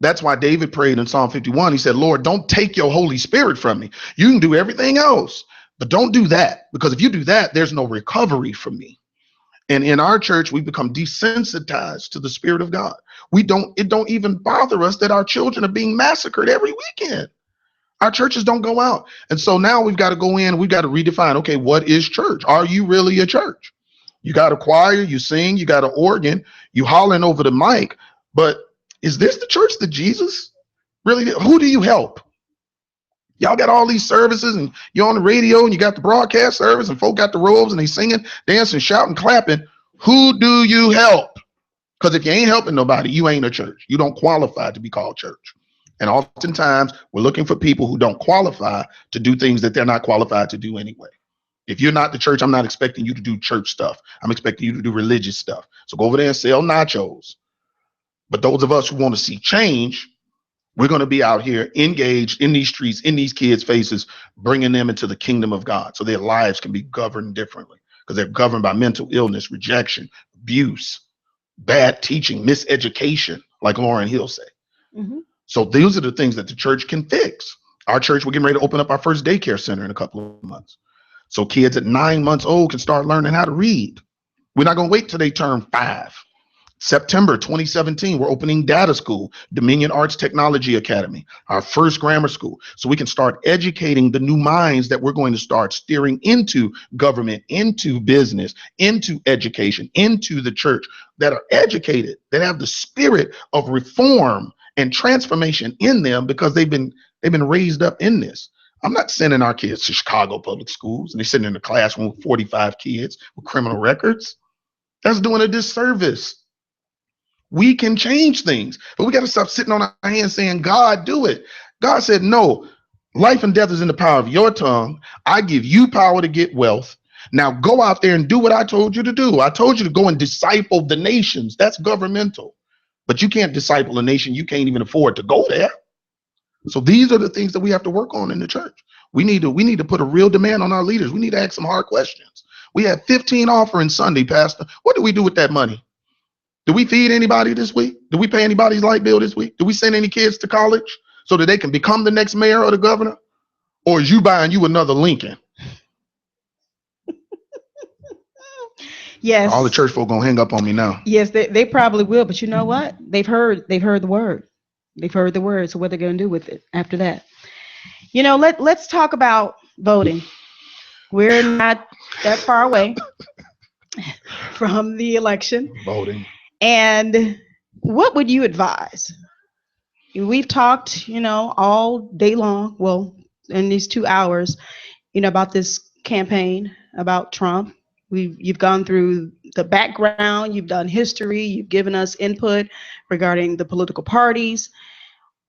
That's why David prayed in Psalm 51. He said, Lord, don't take your Holy Spirit from me. You can do everything else, but don't do that, because if you do that, there's no recovery for me. And in our church, we become desensitized to the Spirit of God. It don't even bother us that our children are being massacred every weekend. Our churches don't go out. And so now we've got to go in, we've got to redefine, okay, what is church? Are you really a church? You got a choir, you sing, you got an organ, you hollering over the mic, but is this the church that Jesus really did? Who do you help? Y'all got all these services and you're on the radio and you got the broadcast service and folk got the robes and they singing, dancing, shouting, clapping. Who do you help? Because if you ain't helping nobody, you ain't a church. You don't qualify to be called church. And oftentimes we're looking for people who don't qualify to do things that they're not qualified to do anyway. If you're not the church, I'm not expecting you to do church stuff. I'm expecting you to do religious stuff. So go over there and sell nachos. But those of us who want to see change, we're going to be out here engaged in these streets, in these kids' faces, bringing them into the kingdom of God so their lives can be governed differently, because they're governed by mental illness, rejection, abuse, bad teaching, miseducation, like Lauryn Hill said. Mm-hmm. So these are the things that the church can fix. Our church, we're getting ready to open up our first daycare center in a couple of months. So kids at 9 months old can start learning how to read. We're not going to wait till they turn 5. September 2017, we're opening Data School, Dominion Arts Technology Academy, our first grammar school, so we can start educating the new minds that we're going to start steering into government, into business, into education, into the church, that are educated, that have the spirit of reform and transformation in them, because they've been raised up in this. I'm not sending our kids to Chicago public schools and they're sitting in a classroom with 45 kids with criminal records. That's doing a disservice. We can change things, but we got to stop sitting on our hands saying, God, do it. God said, no, life and death is in the power of your tongue. I give you power to get wealth. Now go out there and do what I told you to do. I told you to go and disciple the nations. That's governmental. But you can't disciple a nation you can't even afford to go there. So these are the things that we have to work on in the church. We need to put a real demand on our leaders. We need to ask some hard questions. We had 15 offerings Sunday, Pastor. What do we do with that money? Did we feed anybody this week? Did we pay anybody's light bill this week? Did we send any kids to college so that they can become the next mayor or the governor? Or is you buying you another Lincoln? Yes. All the church folk gonna hang up on me now. Yes, they probably will. But you know what? They've heard the word. They've heard the word. So what they're going to do with it after that? You know, let's talk about voting. We're not that far away from the election. Voting. And what would you advise? We've talked, all day long. Well, in these 2 hours, about this campaign, about Trump, You've gone through the background, you've done history, you've given us input regarding the political parties.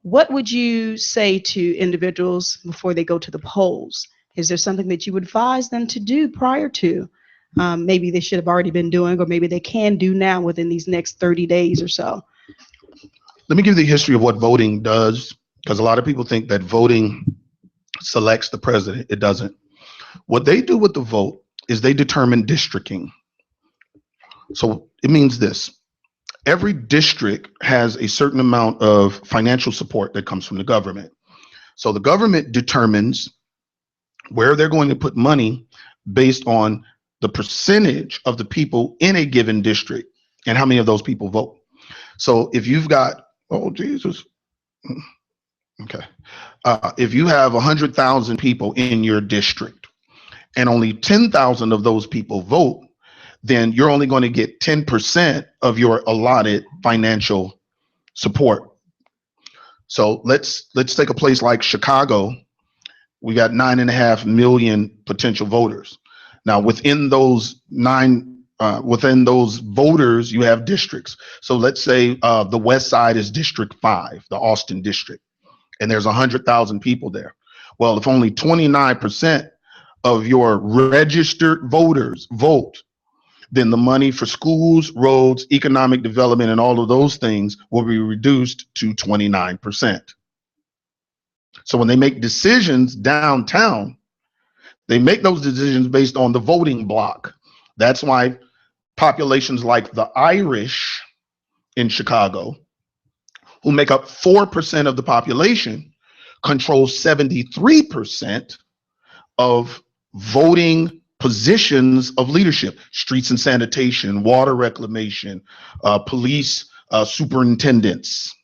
What would you say to individuals before they go to the polls? Is there something that you would advise them to do prior to? Maybe they should have already been doing, or maybe they can do now within these next 30 days or so. Let me give the history of what voting does, because a lot of people think that voting selects the president. It doesn't. What they do with the vote is they determine districting. So it means this. Every district has a certain amount of financial support that comes from the government. So the government determines where they're going to put money based on the percentage of the people in a given district and how many of those people vote. So if you've got, oh, Jesus. Okay. If you have 100,000 people in your district and only 10,000 of those people vote, then you're only going to get 10% of your allotted financial support. So let's take a place like Chicago. We got 9.5 million potential voters. Now within those voters, you have districts. So let's say the West Side is District 5, the Austin district, and there's 100,000 people there. Well, if only 29% of your registered voters vote, then the money for schools, roads, economic development, and all of those things will be reduced to 29%. So when they make decisions downtown, they make those decisions based on the voting block. That's why populations like the Irish in Chicago, who make up 4% of the population, control 73% of voting positions of leadership: streets and sanitation, water reclamation, police superintendents.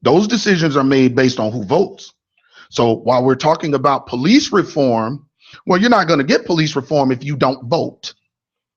Those decisions are made based on who votes. So while we're talking about police reform, well, you're not going to get police reform if you don't vote,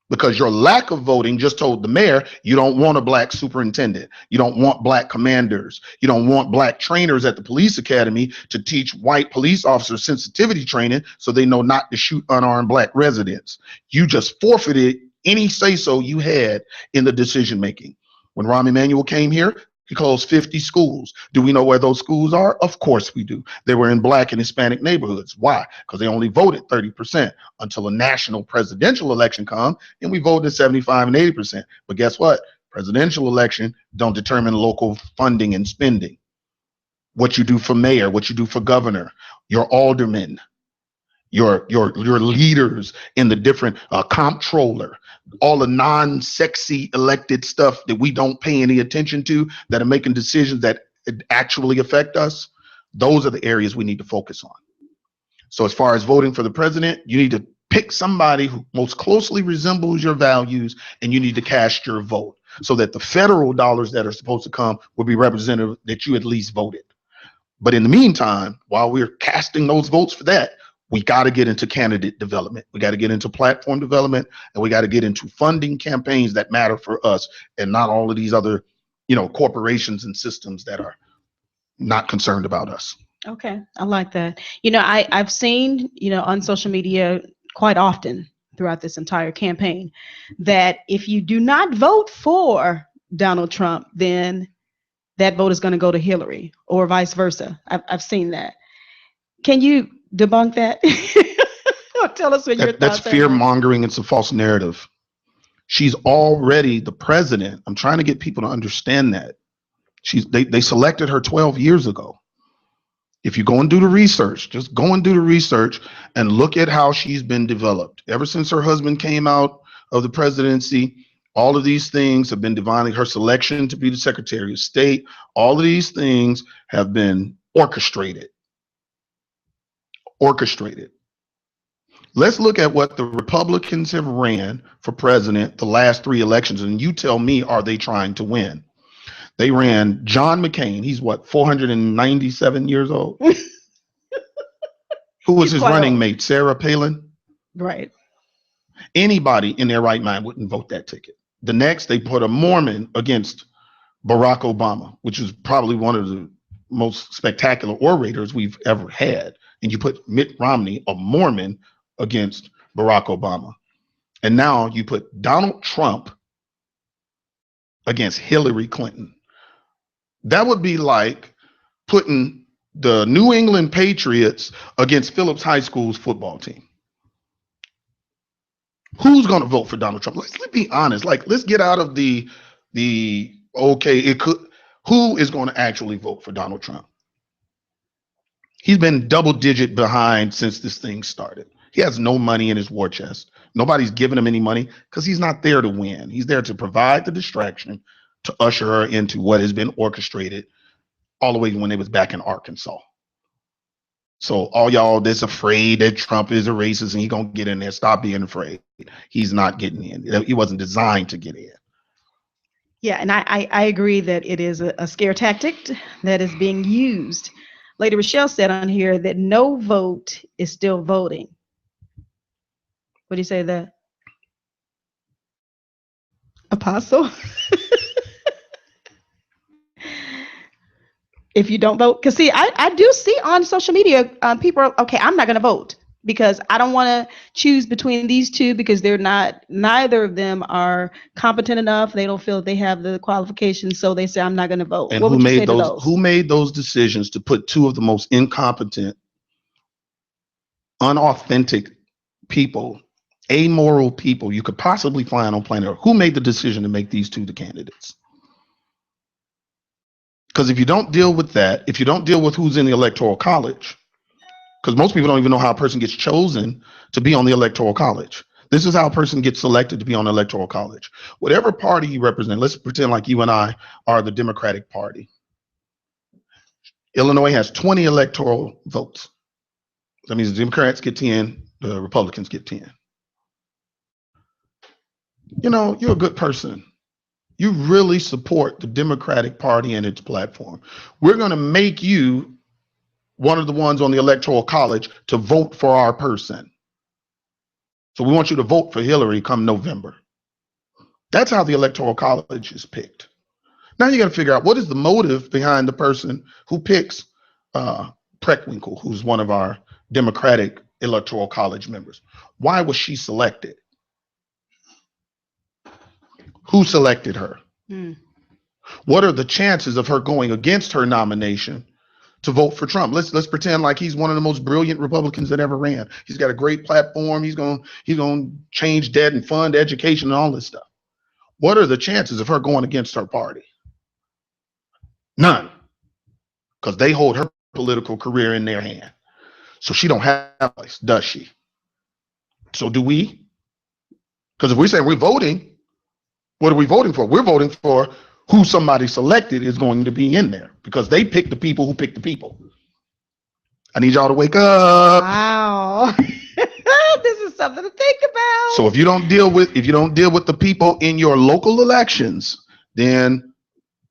because your lack of voting just told the mayor you don't want a black superintendent, you don't want black commanders, you don't want black trainers at the police academy to teach white police officers sensitivity training so they know not to shoot unarmed black residents. You just forfeited any say-so you had in the decision making. When Rahm Emanuel came here, he closed 50 schools. Do we know where those schools are? Of course we do. They were in black and Hispanic neighborhoods. Why? Because they only voted 30% until a national presidential election come, and we voted 75 and 80%. But guess what? Presidential election don't determine local funding and spending. What you do for mayor, what you do for governor, your aldermen, your leaders in the different comptroller, all the non-sexy elected stuff that we don't pay any attention to, that are making decisions that actually affect us. Those are the areas we need to focus on. So as far as voting for the president, you need to pick somebody who most closely resembles your values, and you need to cast your vote so that the federal dollars that are supposed to come will be representative that you at least voted. But in the meantime, while we're casting those votes for that, we got to get into candidate development. We got to get into platform development, and we got to get into funding campaigns that matter for us, and not all of these other, corporations and systems that are not concerned about us. Okay, I like that. I've seen, on social media quite often throughout this entire campaign that if you do not vote for Donald Trump, then that vote is going to go to Hillary, or vice versa. I've seen that. Can you debunk that? Or tell us what your thoughts are. That's fear mongering. It's a false narrative. She's already the president. I'm trying to get people to understand that. They selected her 12 years ago. If you go and do the research, just go and do the research and look at how she's been developed. Ever since her husband came out of the presidency, all of these things have been divinely, her selection to be the Secretary of State, all of these things have been orchestrated. Let's look at what the Republicans have ran for president the last 3 elections, and you tell me, are they trying to win? They ran John McCain. He's 497 years old. Who was his running mate? Sarah Palin? Right. Anybody in their right mind wouldn't vote that ticket. The next, they put a Mormon against Barack Obama, which is probably one of the most spectacular orators we've ever had. And you put Mitt Romney, a Mormon, against Barack Obama. And now you put Donald Trump against Hillary Clinton. That would be like putting the New England Patriots against Phillips High School's football team. Who's going to vote for Donald Trump? Let's be honest. Like, let's get out of the okay, it could. Who is going to actually vote for Donald Trump? He's been double digit behind since this thing started. He has no money in his war chest. Nobody's giving him any money because he's not there to win. He's there to provide the distraction to usher her into what has been orchestrated all the way when they was back in Arkansas. So all y'all that's afraid that Trump is a racist and he's going to get in there, stop being afraid. He's not getting in. He wasn't designed to get in. Yeah, and I agree that it is a scare tactic that is being used. Lady Rochelle said on here that no vote is still voting. What do you say to that? Apostle? If you don't vote, because see, I do see on social media, people are, okay, I'm not going to vote because I don't want to choose between these two because neither of them are competent enough. They don't feel they have the qualifications, so they say I'm not going to vote. And what would you say to those? Who made those decisions to put two of the most incompetent, unauthentic people, amoral people you could possibly find on planet Earth? Who made the decision to make these two the candidates? Because if you don't deal with that, if you don't deal with who's in the Electoral College, because most people don't even know how a person gets chosen to be on the Electoral College. This is how a person gets selected to be on the Electoral College. Whatever party you represent, let's pretend like you and I are the Democratic Party. Illinois has 20 electoral votes. That means the Democrats get 10, the Republicans get 10. You know, you're a good person. You really support the Democratic Party and its platform. We're going to make you one of the ones on the Electoral College to vote for our person. So we want you to vote for Hillary come November. That's how the Electoral College is picked. Now you got to figure out what is the motive behind the person who picks Preckwinkle, who's one of our Democratic Electoral College members. Why was she selected? Who selected her? What are the chances of her going against her nomination to vote for Trump? Let's pretend like he's one of the most brilliant Republicans that ever ran. He's got a great platform. He's going to change debt and fund education and all this stuff. What are the chances of her going against her party? None, because they hold her political career in their hand. So she don't have a place, does she? So do we? Because if we say we're voting, what are we voting for? We're voting for who somebody selected is going to be in there because they pick the people who pick the people. I need y'all to wake up. Wow. This is something to think about. So if you don't deal with the people in your local elections, then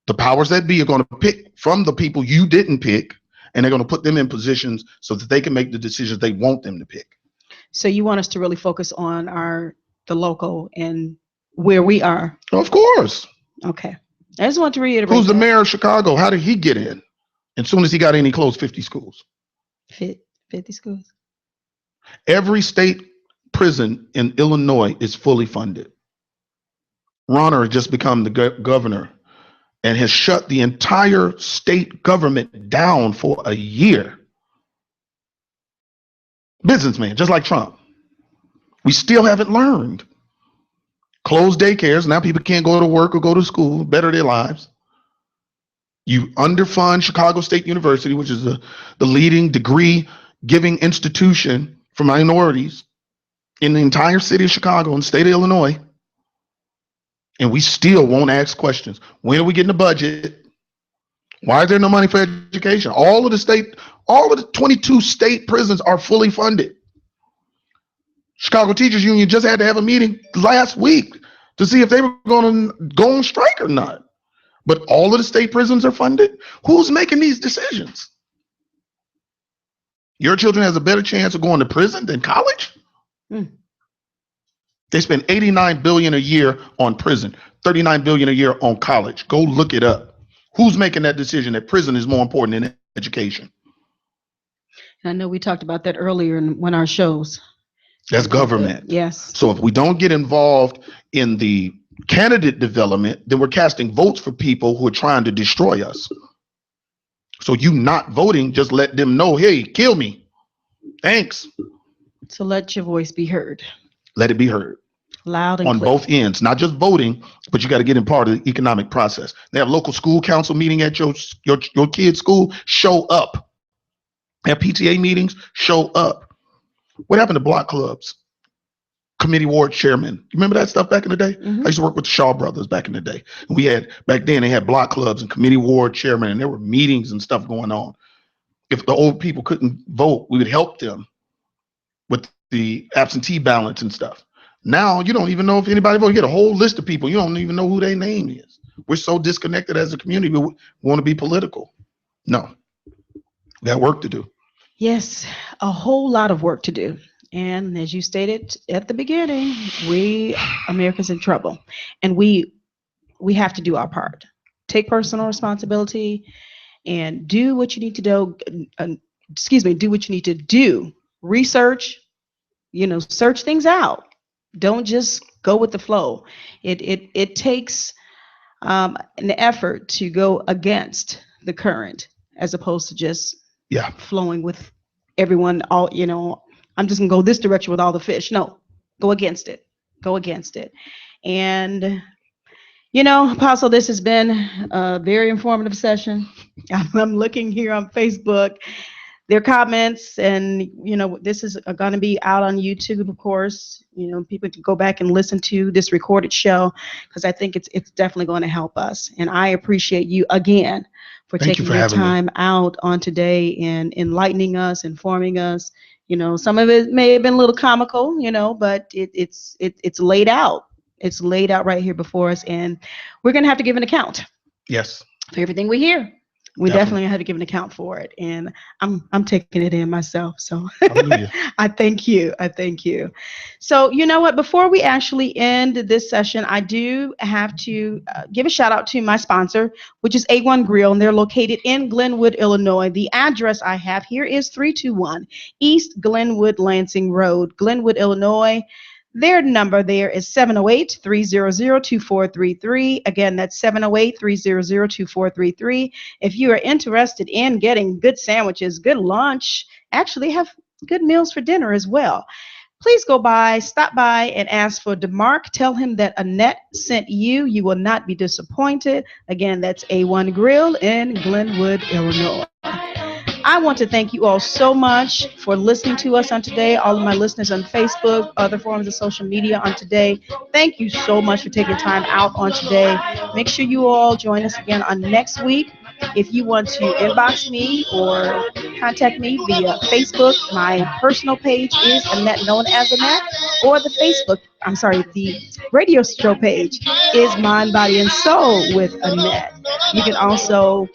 the powers that be are going to pick from the people you didn't pick, and they're going to put them in positions so that they can make the decisions they want them to pick. So you want us to really focus on the local and where we are? Of course. Okay. I just want to reiterate. Who's the mayor of Chicago? How did he get in? As soon as he got in, he closed 50 schools. 50 schools. Every state prison in Illinois is fully funded. Ronner has just become the governor and has shut the entire state government down for a year. Businessman, just like Trump. We still haven't learned. Closed daycares. Now people can't go to work or go to school, better their lives. You underfund Chicago State University, which is the leading degree giving institution for minorities in the entire city of Chicago and state of Illinois. And we still won't ask questions. When are we getting the budget? Why is there no money for education? All of the 22 state prisons are fully funded. Chicago Teachers Union just had to have a meeting last week to see if they were going to go on strike or not. But all of the state prisons are funded. Who's making these decisions? Your children has a better chance of going to prison than college? They spend $89 billion a year on prison, $39 billion a year on college. Go look it up. Who's making that decision that prison is more important than education? I know we talked about that earlier in one of our shows. That's government. Yes. So if we don't get involved in the candidate development, then we're casting votes for people who are trying to destroy us. So you not voting, just let them know, hey, kill me. Thanks. So let your voice be heard. Let it be heard. Loud and on clear. both ends, not just voting, but you got to get in part of the economic process. They have local school council meeting at your kid's school. Show up. Have PTA meetings. Show up. What happened to block clubs? Committee ward chairman. You remember that stuff back in the day? Mm-hmm. I used to work with the Shaw brothers back in the day. We had back then they had block clubs and committee ward chairman, and there were meetings and stuff going on. If the old people couldn't vote, we would help them with the absentee ballots and stuff. Now you don't even know if anybody voted. You get a whole list of people. You don't even know who their name is. We're so disconnected as a community. We want to be political. No, we got work to do. Yes, a whole lot of work to do. And as you stated at the beginning, America's in trouble, and we have to do our part. Take personal responsibility and do what you need to do. Do what you need to do. Research, search things out. Don't just go with the flow. It takes an effort to go against the current as opposed to just flowing with everyone. I'm just gonna go this direction with all the fish. No, go against it. Go against it. And Apostle, this has been a very informative session. I'm looking here on Facebook. Their comments, and this is going to be out on YouTube, of course. People can go back and listen to this recorded show because I think it's definitely going to help us. And I appreciate you again for taking your time out on today and enlightening us, informing us. Some of it may have been a little comical, but it's laid out. It's laid out right here before us, and we're going to have to give an account. Yes. For everything we hear. We definitely have to give an account for it, and I'm taking it in myself. So I thank you. So you know what? Before we actually end this session, I do have to give a shout out to my sponsor, which is A1 Grill, and they're located in Glenwood, Illinois. The address I have here is 321 East Glenwood Lansing Road, Glenwood, Illinois. Their number there is 708-300-2433. Again, that's 708-300-2433. If you are interested in getting good sandwiches, good lunch, actually have good meals for dinner as well, please stop by and ask for DeMarc. Tell him that Annette sent you. You will not be disappointed. Again, that's A1 Grill in Glenwood, Illinois. I want to thank you all so much for listening to us on today. All of my listeners on Facebook, other forms of social media on today. Thank you so much for taking time out on today. Make sure you all join us again on next week. If you want to inbox me or contact me via Facebook, my personal page is Annette, known as Annette, or the radio show page is Mind, Body, and Soul with Annette. You can also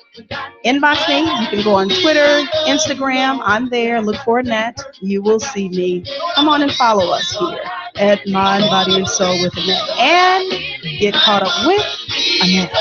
inbox me. You can go on Twitter, Instagram. I'm there. Look for Annette. You will see me. Come on and follow us here at Mind, Body, and Soul with Annette, and get caught up with Annette.